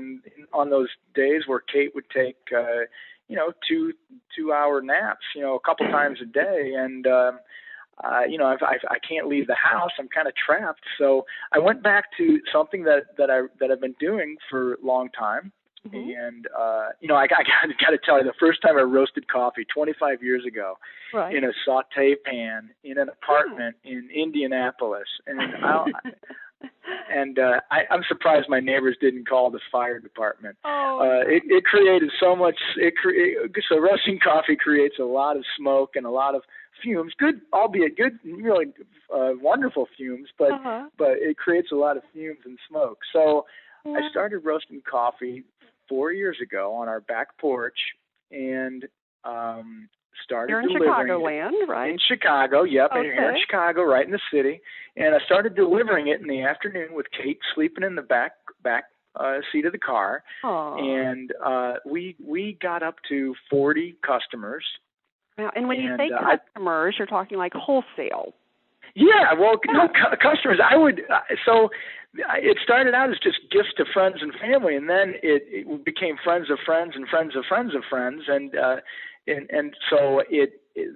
on those days where Kate would take 2-hour naps, a couple times a day, and I can't leave the house. I'm kind of trapped. So I went back to something that I've been doing for a long time. And I got to tell you, the first time I roasted coffee 25 years ago, in a saute pan in an apartment in Indianapolis, and I'm surprised my neighbors didn't call the fire department. It created so much. So roasting coffee creates a lot of smoke and a lot of fumes. Good, albeit good, really wonderful fumes, but it creates a lot of fumes and smoke. So I started roasting coffee 4 years ago on our back porch, and started You're in Chicagoland, right? In Chicago, yep. Okay. Here in Chicago, right in the city. And I started delivering it in the afternoon with Kate sleeping in the back seat of the car. Aww. And we got up to 40 customers. Now, and when you say customers, you're talking like wholesale. Yeah, well, no, customers. So it started out as just gifts to friends and family, and then it became friends of friends and friends of friends of friends, and so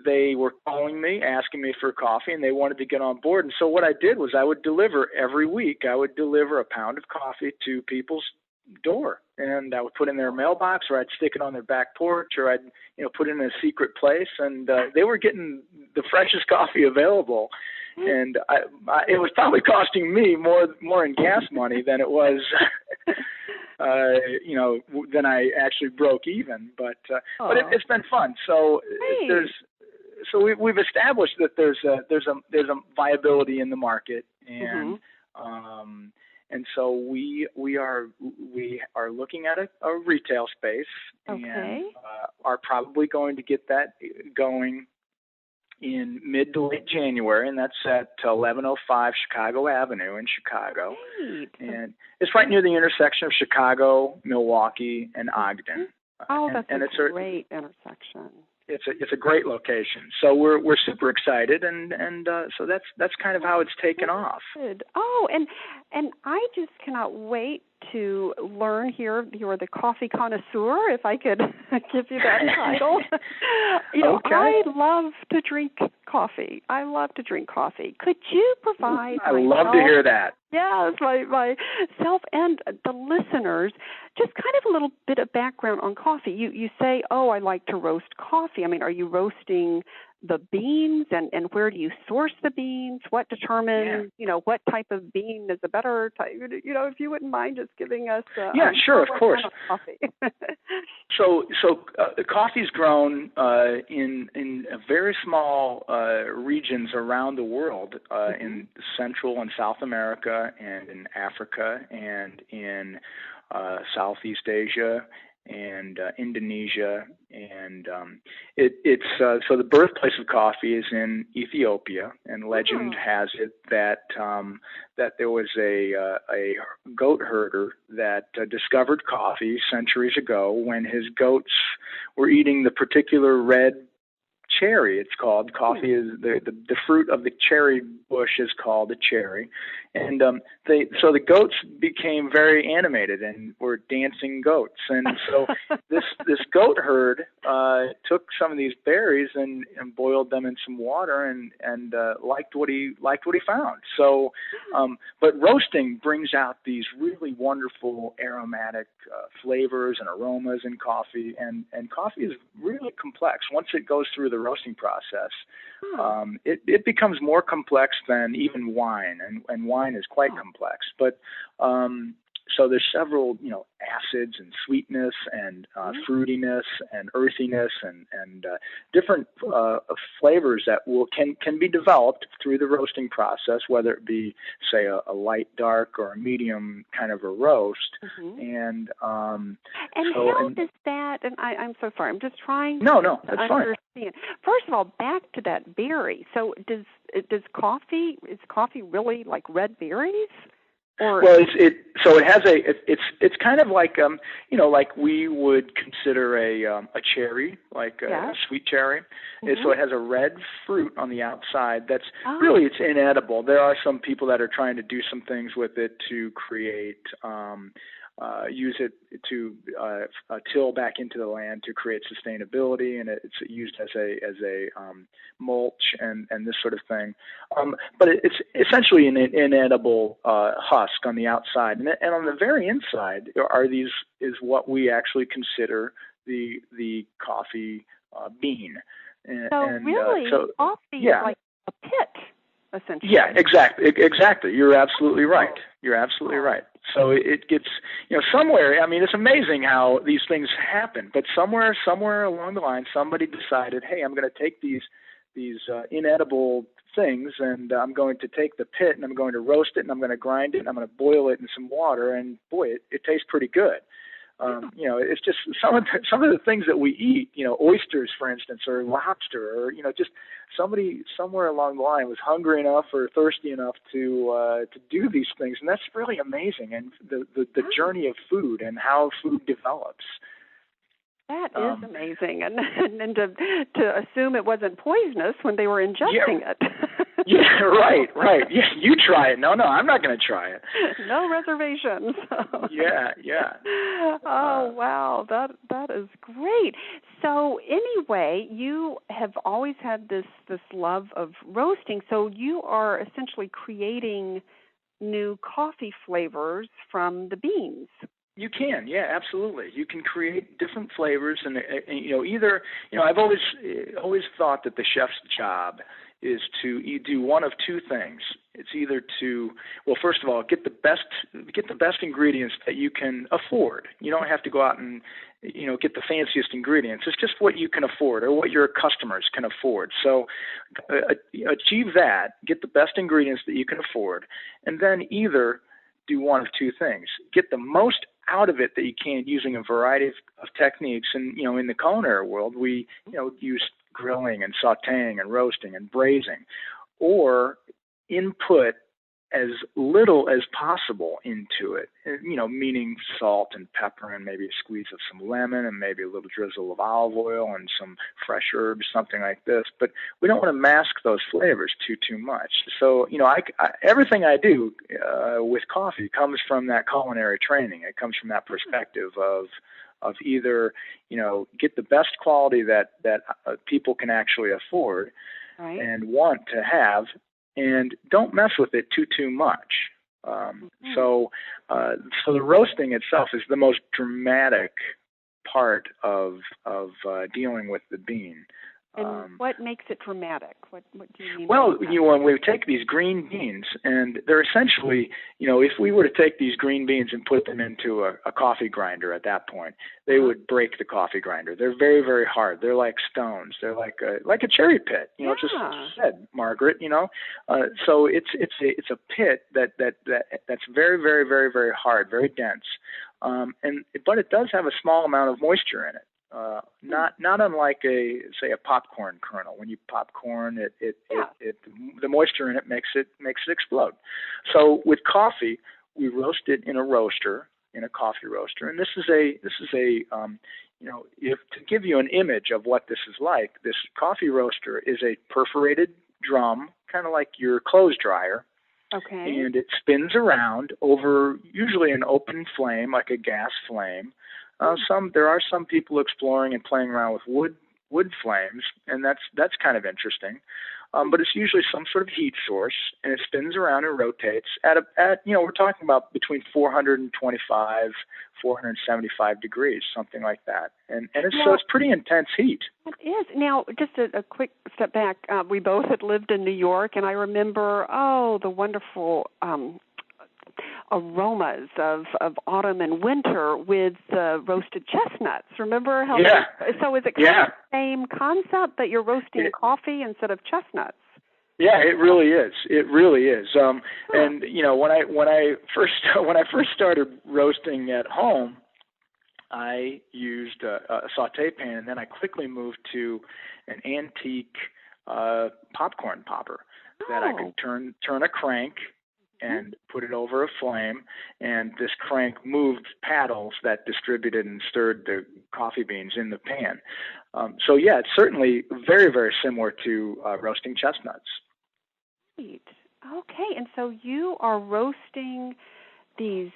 they were calling me, asking me for coffee, and they wanted to get on board. And so what I did was I would deliver every week. I would deliver a pound of coffee to people's door, and I would put it in their mailbox, or I'd stick it on their back porch, or I'd put it in a secret place, and they were getting the freshest coffee available. And it was probably costing me more in gas money than it was, than I actually broke even. But it's been fun. So we've established that there's a viability in the market, and and so we are looking at a retail space, and are probably going to get that going in mid to late January, and that's at 1105 Chicago Avenue in Chicago. Great. And it's right near the intersection of Chicago, Milwaukee, and Ogden. That's a great intersection. It's a great location. So we're super excited, and so that's kind of how it's taken off. Good. And I just cannot wait to learn here. You're the coffee connoisseur, if I could give you that title. Okay. I love to drink coffee. Could you provide? I love to hear that. Yes, myself and the listeners, just kind of a little bit of background on coffee. You say, I like to roast coffee. I mean, are you roasting the beans, and where do you source the beans? What determines, what type of bean is a better type? If you wouldn't mind just giving us sure, of course. Coffee. So coffee's grown in very small regions around the world, in Central and South America, and in Africa, and in Southeast Asia, and Indonesia, and it's so the birthplace of coffee is in Ethiopia, and legend has it that there was a goat herder that discovered coffee centuries ago when his goats were eating the particular red cherry. It's called coffee is the fruit of the cherry bush is called a cherry, and so the goats became very animated and were dancing goats, and so this goat herd took some of these berries and boiled them in some water and liked what he found. So, but roasting brings out these really wonderful aromatic flavors and aromas in coffee, and coffee is really complex. Once it goes through the roasting process, it becomes more complex than even wine, and wine is quite complex. But so there's several, acids and sweetness and fruitiness and earthiness and different flavors that can be developed through the roasting process, whether it be, say, a light dark or a medium kind of a roast. And how does that? And I'm so sorry. I'm just trying to understand. Fine. First of all, back to that berry. So is coffee really like red berries? Or? Well, it's kind of like like we would consider a cherry, like a sweet cherry. So it has a red fruit on the outside. That's really, it's inedible. There are some people that are trying to do some things with it to create use it to till back into the land to create sustainability, and it's used as a mulch and this sort of thing. But it's essentially an inedible husk on the outside, and on the very inside is what we actually consider the coffee bean. Coffee is like a pit, essentially. Yeah, exactly. You're absolutely right. Right. So it gets, somewhere, I mean, it's amazing how these things happen, but somewhere along the line, somebody decided, hey, I'm going to take these inedible things, and I'm going to take the pit, and I'm going to roast it, and I'm going to grind it, and I'm going to boil it in some water, and boy, it tastes pretty good. It's just some of the things that we eat, oysters, for instance, or lobster, or, just somebody somewhere along the line was hungry enough or thirsty enough to do these things. And that's really amazing. And the journey of food and how food develops. That is amazing. And to assume it wasn't poisonous when they were ingesting it. Yeah, right. Yeah, you try it. No, I'm not going to try it. No reservations. Yeah. Oh, wow. That is great. So anyway, you have always had this love of roasting. So you are essentially creating new coffee flavors from the beans. You can, yeah, absolutely. You can create different flavors, and either, I've always thought that the chef's job is to do one of two things. It's either to, well, first of all, get the best ingredients that you can afford. You don't have to go out and get the fanciest ingredients. It's just what you can afford or what your customers can afford. So achieve that, get the best ingredients that you can afford, and then either do one of two things. Get the most out of it that you can using a variety of techniques. And, in the culinary world, we, use grilling and sautéing and roasting and braising, or input as little as possible into it, meaning salt and pepper and maybe a squeeze of some lemon and maybe a little drizzle of olive oil and some fresh herbs, something like this. But we don't want to mask those flavors too much. So, everything I do with coffee comes from that culinary training. It comes from that perspective of either, get the best quality that people can actually afford and want to have, and don't mess with it too much. So the roasting itself is the most dramatic part of dealing with the bean. And what makes it dramatic? What do you mean? Well, when we take these green beans, and they're essentially, if we were to take these green beans and put them into a coffee grinder at that point, they would break the coffee grinder. They're very, very hard. They're like stones. They're like a cherry pit. Just like you said, Margaret. So it's a pit that's very, very, very, very hard, very dense. But it does have a small amount of moisture in it. Not unlike a popcorn kernel. When you pop corn, the moisture in it makes it explode. So with coffee, we roast it in a coffee roaster, and this is a if to give you an image of what this is like, this coffee roaster is a perforated drum, kind of like your clothes dryer. Okay. And it spins around over usually an open flame, like a gas flame. There are some people exploring and playing around with wood flames, and that's kind of interesting. But it's usually some sort of heat source, and it spins around and rotates at we're talking about between 425, 475 degrees, something like that. And so it's pretty intense heat. It is. Now, just a quick step back. We both had lived in New York, and I remember, the wonderful aromas of autumn and winter with roasted chestnuts. Remember how? Yeah. So is it kind of the same concept that you're roasting coffee instead of chestnuts? Yeah, it really is. It really is. And when I first started roasting at home, I used a saute pan, and then I quickly moved to an antique popcorn popper that I could turn a crank and put it over a flame, and this crank moved paddles that distributed and stirred the coffee beans in the pan. So yeah, it's certainly very, very similar to roasting chestnuts. Great. Okay, and so you are roasting these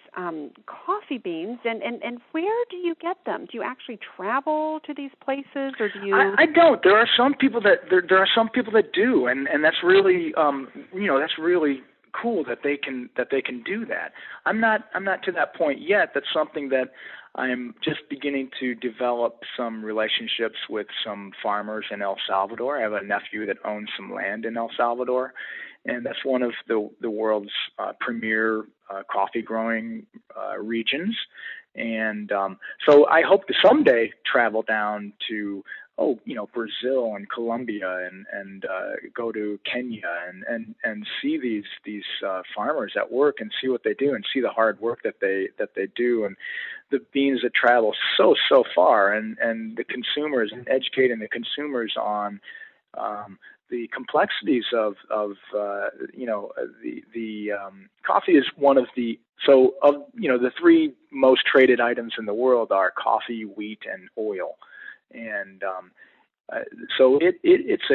coffee beans, and where do you get them? Do you actually travel to these places, or do you? I don't. There are some people that do, and that's really that's really cool that they can do that. I'm not to that point yet. That's something that I'm just beginning to develop some relationships with some farmers in El Salvador. I have a nephew that owns some land in El Salvador, and that's one of the world's premier coffee growing regions. And so I hope to someday travel down to Brazil and Colombia and go to Kenya and see these farmers at work and see what they do and see the hard work that they do, and the beans that travel so far, and the consumers, and educating the consumers on the complexities of the coffee is one of the the three most traded items in the world are coffee, wheat, and oil. And so it's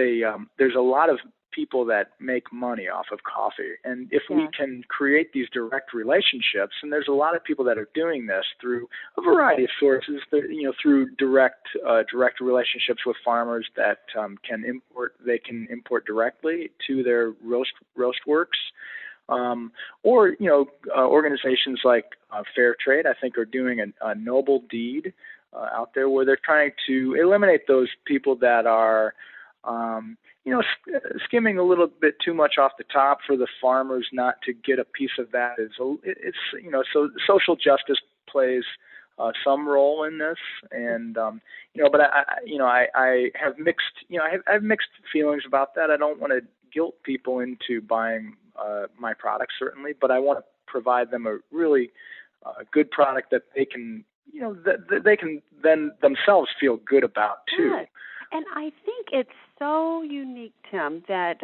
there's a lot of people that make money off of coffee, and if we can create these direct relationships, and there's a lot of people that are doing this through a variety of sources, through direct relationships with farmers that can import directly to their roast works. Or organizations like Fair Trade, I think, are doing a noble deed out there where they're trying to eliminate those people that are, skimming a little bit too much off the top for the farmers not to get a piece of that. So social justice plays some role in this, and but I have mixed feelings about that. I don't want to guilt people into buying my products, certainly, but I want to provide them a really good product that they can, that they can then themselves feel good about too. Yes. And I think it's so unique, Tim, that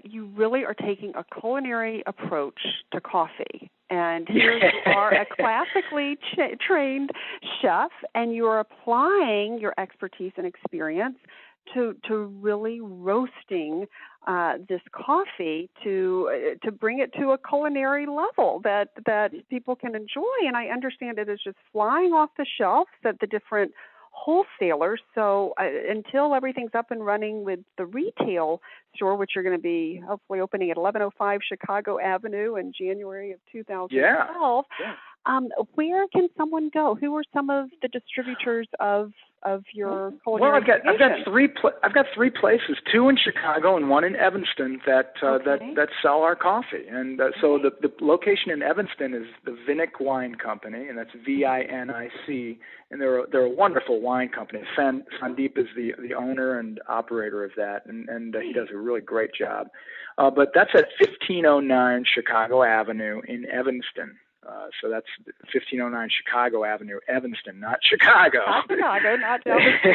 you really are taking a culinary approach to coffee. And here you are, a classically trained chef, and you're applying your expertise and experience to really roasting this coffee to bring it to a culinary level that people can enjoy. And I understand it is just flying off the shelves at the different wholesalers. So until everything's up and running with the retail store, which you're going to be hopefully opening at 1105 Chicago Avenue in January of 2012, where can someone go? Who are some of the distributors of your culinary? Well, I've got three places, two in Chicago and one in Evanston that sell our coffee. And so the location in Evanston is the Vinick Wine Company, and that's VINIC, and they're a wonderful wine company. Sandeep is the owner and operator of that, and he does a really great job. But that's at 1509 Chicago Avenue in Evanston. So that's 1509 Chicago Avenue, Evanston, not Chicago. Not Chicago, not Evanston.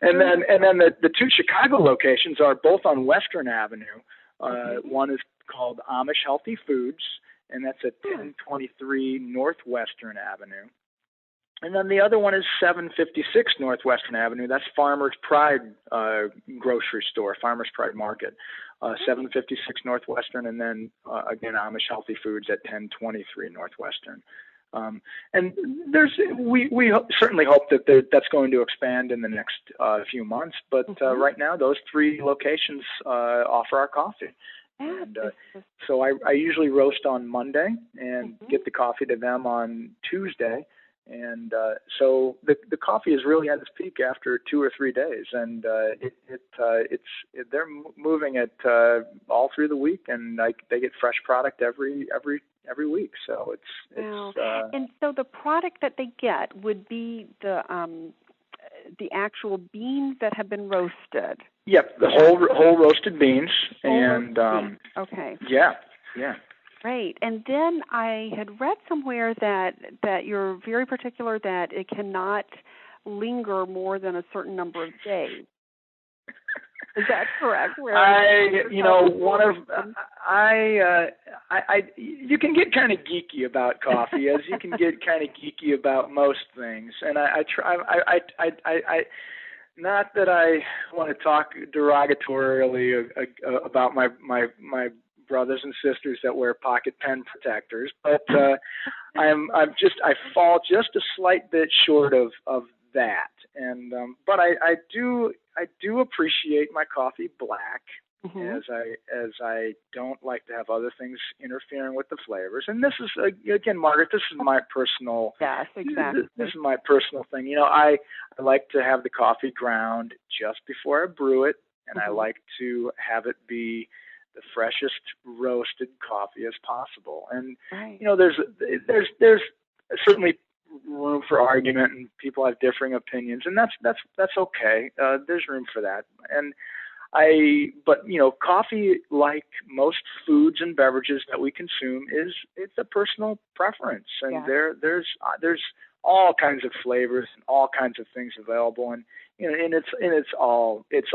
and then the two Chicago locations are both on Western Avenue. One is called Amish Healthy Foods, and that's at 1023 Northwestern Avenue. And then the other one is 756 Northwestern Avenue. That's Farmers Pride grocery store, Farmers Pride Market. 756 Northwestern, and then again Amish Healthy Foods at 1023 Northwestern. And we certainly hope that that's going to expand in the next few months. But right now, those 3 locations offer our coffee. And so I usually roast on Monday and get the coffee to them on Tuesday. And so the coffee is really at its peak after 2 or 3 days, and they're moving it all through the week, and they get fresh product every week. So it's and so the product that they get would be the actual beans that have been roasted. Yep, the whole roasted beans, and okay. Yeah. Great. And then I had read somewhere that you're very particular that it cannot linger more than a certain number of days. Is that correct? You can get kind of geeky about coffee, as you can get kind of geeky about most things, and I not that I want to talk derogatorily about my brothers and sisters that wear pocket pen protectors, but I fall just a slight bit short of that, and but I do appreciate my coffee black, as I don't like to have other things interfering with the flavors. And this is again, Margaret, this is my personal. Yes, exactly. This is my personal thing. I like to have the coffee ground just before I brew it, and I like to have it be the freshest roasted coffee as possible. And there's certainly room for argument, and people have differing opinions, and that's okay. There's room for that. And but coffee, like most foods and beverages that we consume, it's a personal preference, and there's all kinds of flavors and all kinds of things available, and it's all good.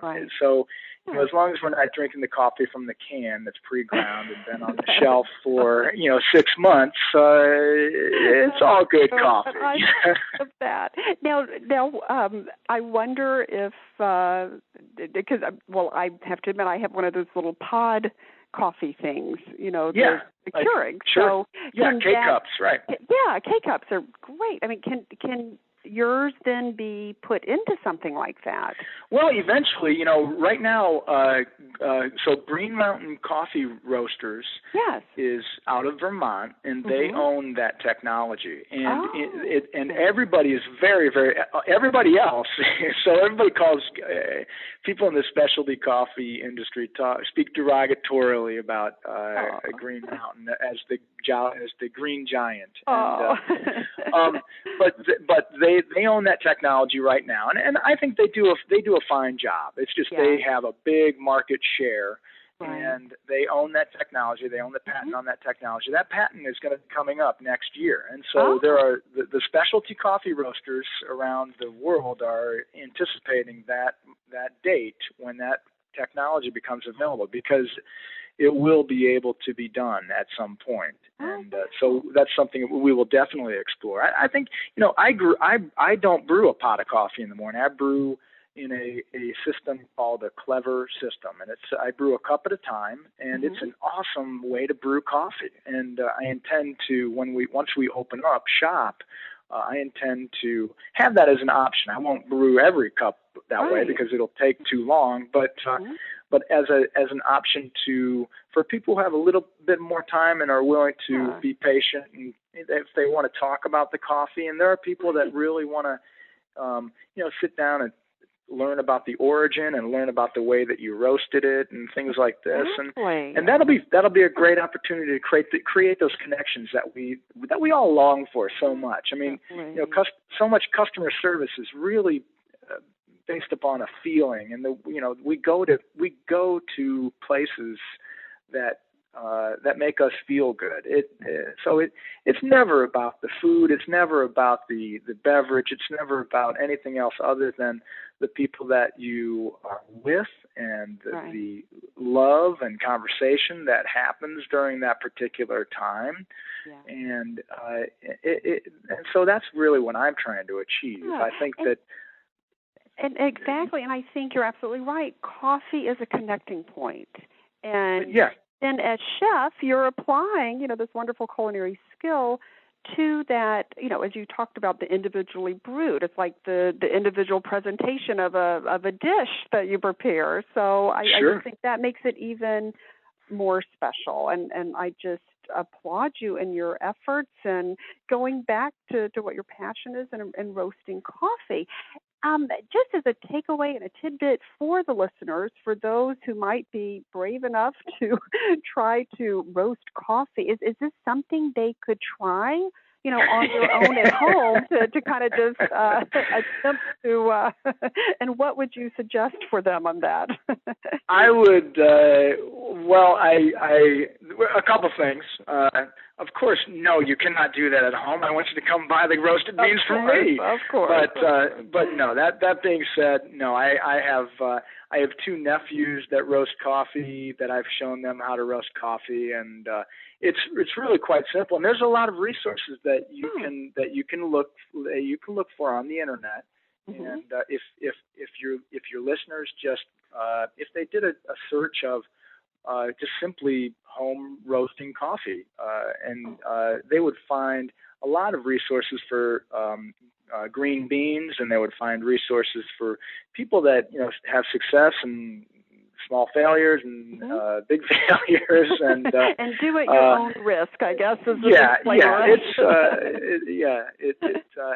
And so as long as we're not drinking the coffee from the can that's pre-ground and been on the shelf for 6 months, it's all good coffee. I love that. Now, I wonder if because I have to admit I have one of those little pod coffee things, the Keurig. Sure. So K-cups, right? Yeah, K-cups are great. I mean, can yours then be put into something like that? Well, eventually, right now, so Green Mountain Coffee Roasters is out of Vermont, and they own that technology. And and everybody is very, very, everybody else, so everybody calls people in the specialty coffee industry speak derogatorily about Green Mountain as the green giant. And, but they own that technology right now, and I think they do a fine job. It's just they have a big market share, and they own that technology. They own the patent on that technology. That patent is going to be coming up next year, and so there are the specialty coffee roasters around the world are anticipating that date when that technology becomes available, because it will be able to be done at some point. And so that's something we will definitely explore. I think, I don't brew a pot of coffee in the morning. I brew in a system called a Clever system, and I brew a cup at a time, and it's an awesome way to brew coffee. And I intend to, once we open up shop, I intend to have that as an option. I won't brew every cup that way because it'll take too long, but as an option for people who have a little bit more time and are willing to be patient, and if they want to talk about the coffee, and there are people that really want to sit down and learn about the origin and learn about the way that you roasted it and things like this, and that'll be a great opportunity to create those connections that we all long for so much. I mean, so much customer service is really based upon a feeling, and we go to places that us feel good. It's never about the food. It's never about the beverage. It's never about anything else other than the people that you are with and the love and conversation that happens during that particular time. Yeah. And so that's really what I'm trying to achieve. Yeah. I think that. And exactly, and I think you're absolutely right. Coffee is a connecting point. And yeah. And as chef, you're applying, this wonderful culinary skill to that, as you talked about, the individually brewed. It's like the individual presentation of a dish that you prepare. So I just think that makes it even more special. And I just applaud you in your efforts and going back to what your passion is in roasting coffee. Just as a takeaway and a tidbit for the listeners, for those who might be brave enough to try to roast coffee, is this something they could try, on their own at home to kind of just attempt to, and what would you suggest for them on that? I would, a couple things. Of course, no, you cannot do that at home. I want you to come buy the roasted beans from me. Of course. But no, that being said, no, I have two nephews that roast coffee that I've shown them how to roast coffee, and it's really quite simple. And there's a lot of resources that you can look for on the internet. Mm-hmm. And if your listeners just if they did a search of just simply home roasting coffee, and they would find a lot of resources for green beans, and they would find resources for people that have success and small failures and big failures, and do at your own risk, I guess. Is the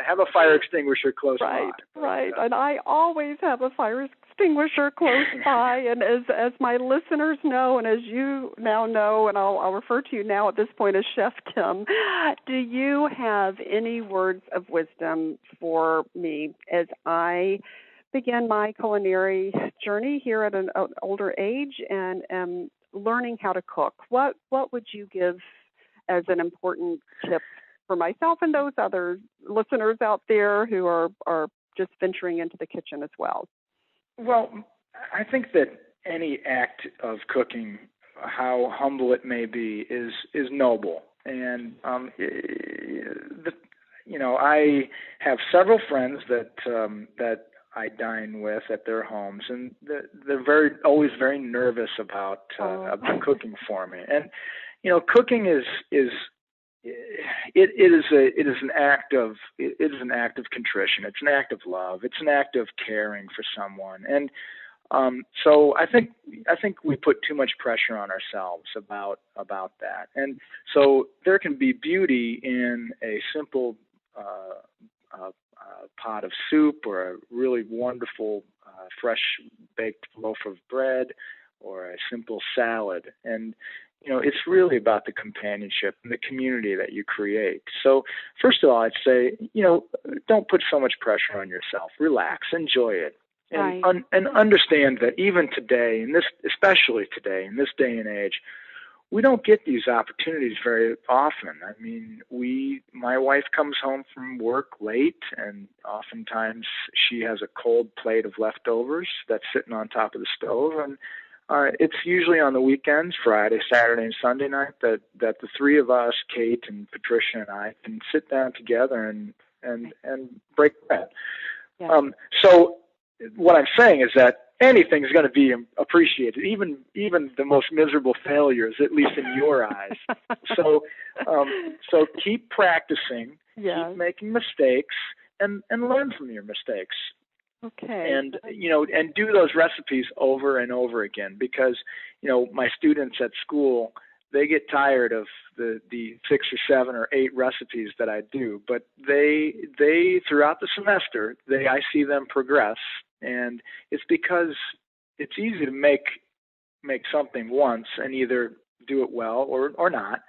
have a fire extinguisher close by. Right. And I always have a fire extinguisher close by, and as my listeners know, and as you now know, and I'll refer to you now at this point as Chef Tim, do you have any words of wisdom for me as I begin my culinary journey here at an older age and am learning how to cook? What would you give as an important tip for myself and those other listeners out there who are just venturing into the kitchen as well? Well, I think that any act of cooking, how humble it may be, is noble. And I have several friends that I dine with at their homes, and they're always very nervous about cooking for me. And cooking is an act of contrition. It's an act of love. It's an act of caring for someone. And so I think we put too much pressure on ourselves about that. And so there can be beauty in a simple pot of soup, or a really wonderful fresh baked loaf of bread, or a simple salad. And it's really about the companionship and the community that you create. So first of all, I'd say, don't put so much pressure on yourself. Relax, enjoy it. And, and understand that even today, especially today, in this day and age, we don't get these opportunities very often. I mean, my wife comes home from work late, and oftentimes she has a cold plate of leftovers that's sitting on top of the stove. And it's usually on the weekends, Friday, Saturday, and Sunday night, that the three of us, Kate and Patricia and I, can sit down together and break bread. Yeah. So what I'm saying is that anything's going to be appreciated, even the most miserable failures, at least in your eyes. So keep practicing, keep making mistakes, and learn from your mistakes. Okay. And and do those recipes over and over again, because my students at school, they get tired of the 6 or 7 or 8 recipes that I do, but they throughout the semester I see them progress. And it's because it's easy to make something once and either do it well or not,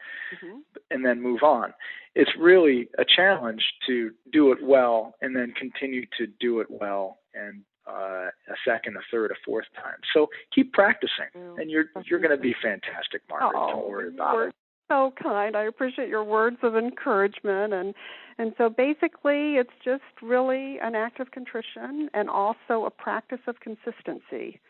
and then move on. It's really a challenge to do it well and then continue to do it well and a second, a third, a fourth time. So keep practicing, and you're going to be fantastic, Margaret. Don't worry about it. So kind. I appreciate your words of encouragement, and so basically it's just really an act of contrition and also a practice of consistency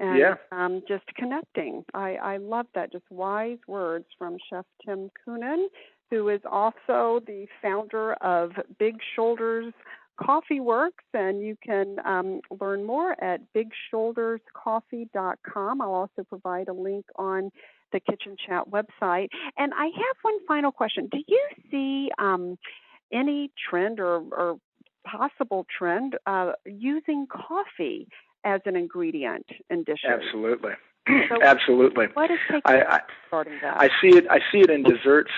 and just connecting. I love that. Just wise words from Chef Tim Kunin, who is also the founder of Big Shoulders Coffee Works, and you can learn more at bigshoulderscoffee.com. I'll also provide a link on the Kitchen Chat website. And I have one final question. Do you see any trend or possible trend using coffee as an ingredient in dishes? Absolutely. So absolutely. What is taking starting that? I see it in desserts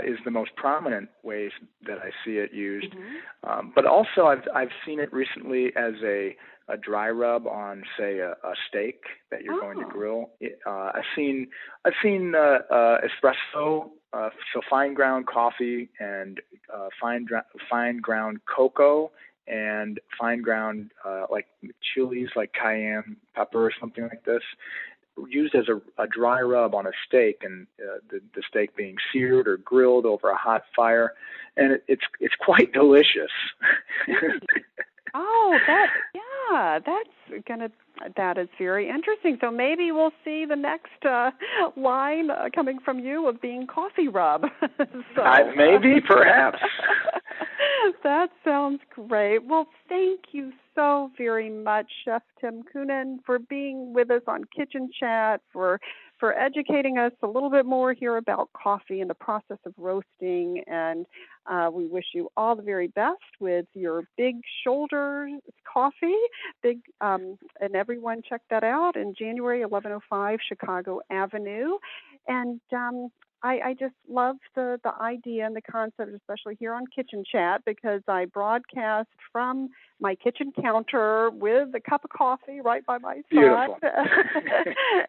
is the most prominent ways that I see it used. Mm-hmm. But also I've seen it recently as a dry rub on, say, a steak that you're going to grill. I've seen espresso, so fine ground coffee and fine ground cocoa and fine ground like chilies, like cayenne pepper or something like this, used as a dry rub on a steak, and the steak being seared or grilled over a hot fire, and it's quite delicious. That is very interesting. So maybe we'll see the next line coming from you of being coffee rub. Maybe, perhaps. That sounds great. Well, thank you so very much, Chef Tim Kunin, for being with us on Kitchen Chat, for educating us a little bit more here about coffee and the process of roasting. And we wish you all the very best with your Big Shoulders Coffee. And everyone check that out in January, 1105 Chicago Avenue. And I just love the idea and the concept, especially here on Kitchen Chat, because I broadcast from my kitchen counter with a cup of coffee right by my side. Beautiful.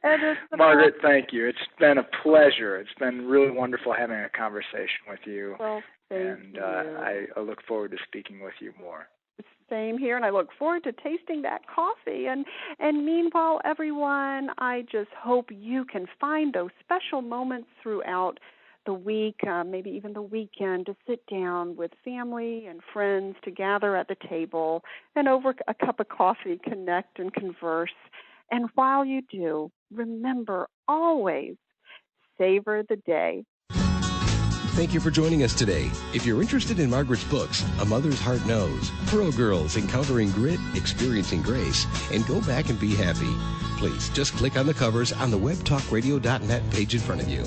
And it's Margaret, thank you. It's been a pleasure. It's been really wonderful having a conversation with you. Well, thank you. I look forward to speaking with you more. Same here, and I look forward to tasting that coffee. And meanwhile, everyone, I just hope you can find those special moments throughout the week, maybe even the weekend, to sit down with family and friends to gather at the table and over a cup of coffee connect and converse. And while you do, remember always, savor the day. Thank you for joining us today. If you're interested in Margaret's books, A Mother's Heart Knows, Pearl Girls Encountering Grit, Experiencing Grace, and Go Back and Be Happy, please just click on the covers on the webtalkradio.net page in front of you.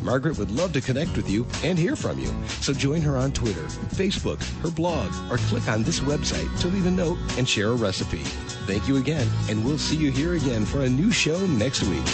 Margaret would love to connect with you and hear from you, so join her on Twitter, Facebook, her blog, or click on this website to leave a note and share a recipe. Thank you again, and we'll see you here again for a new show next week.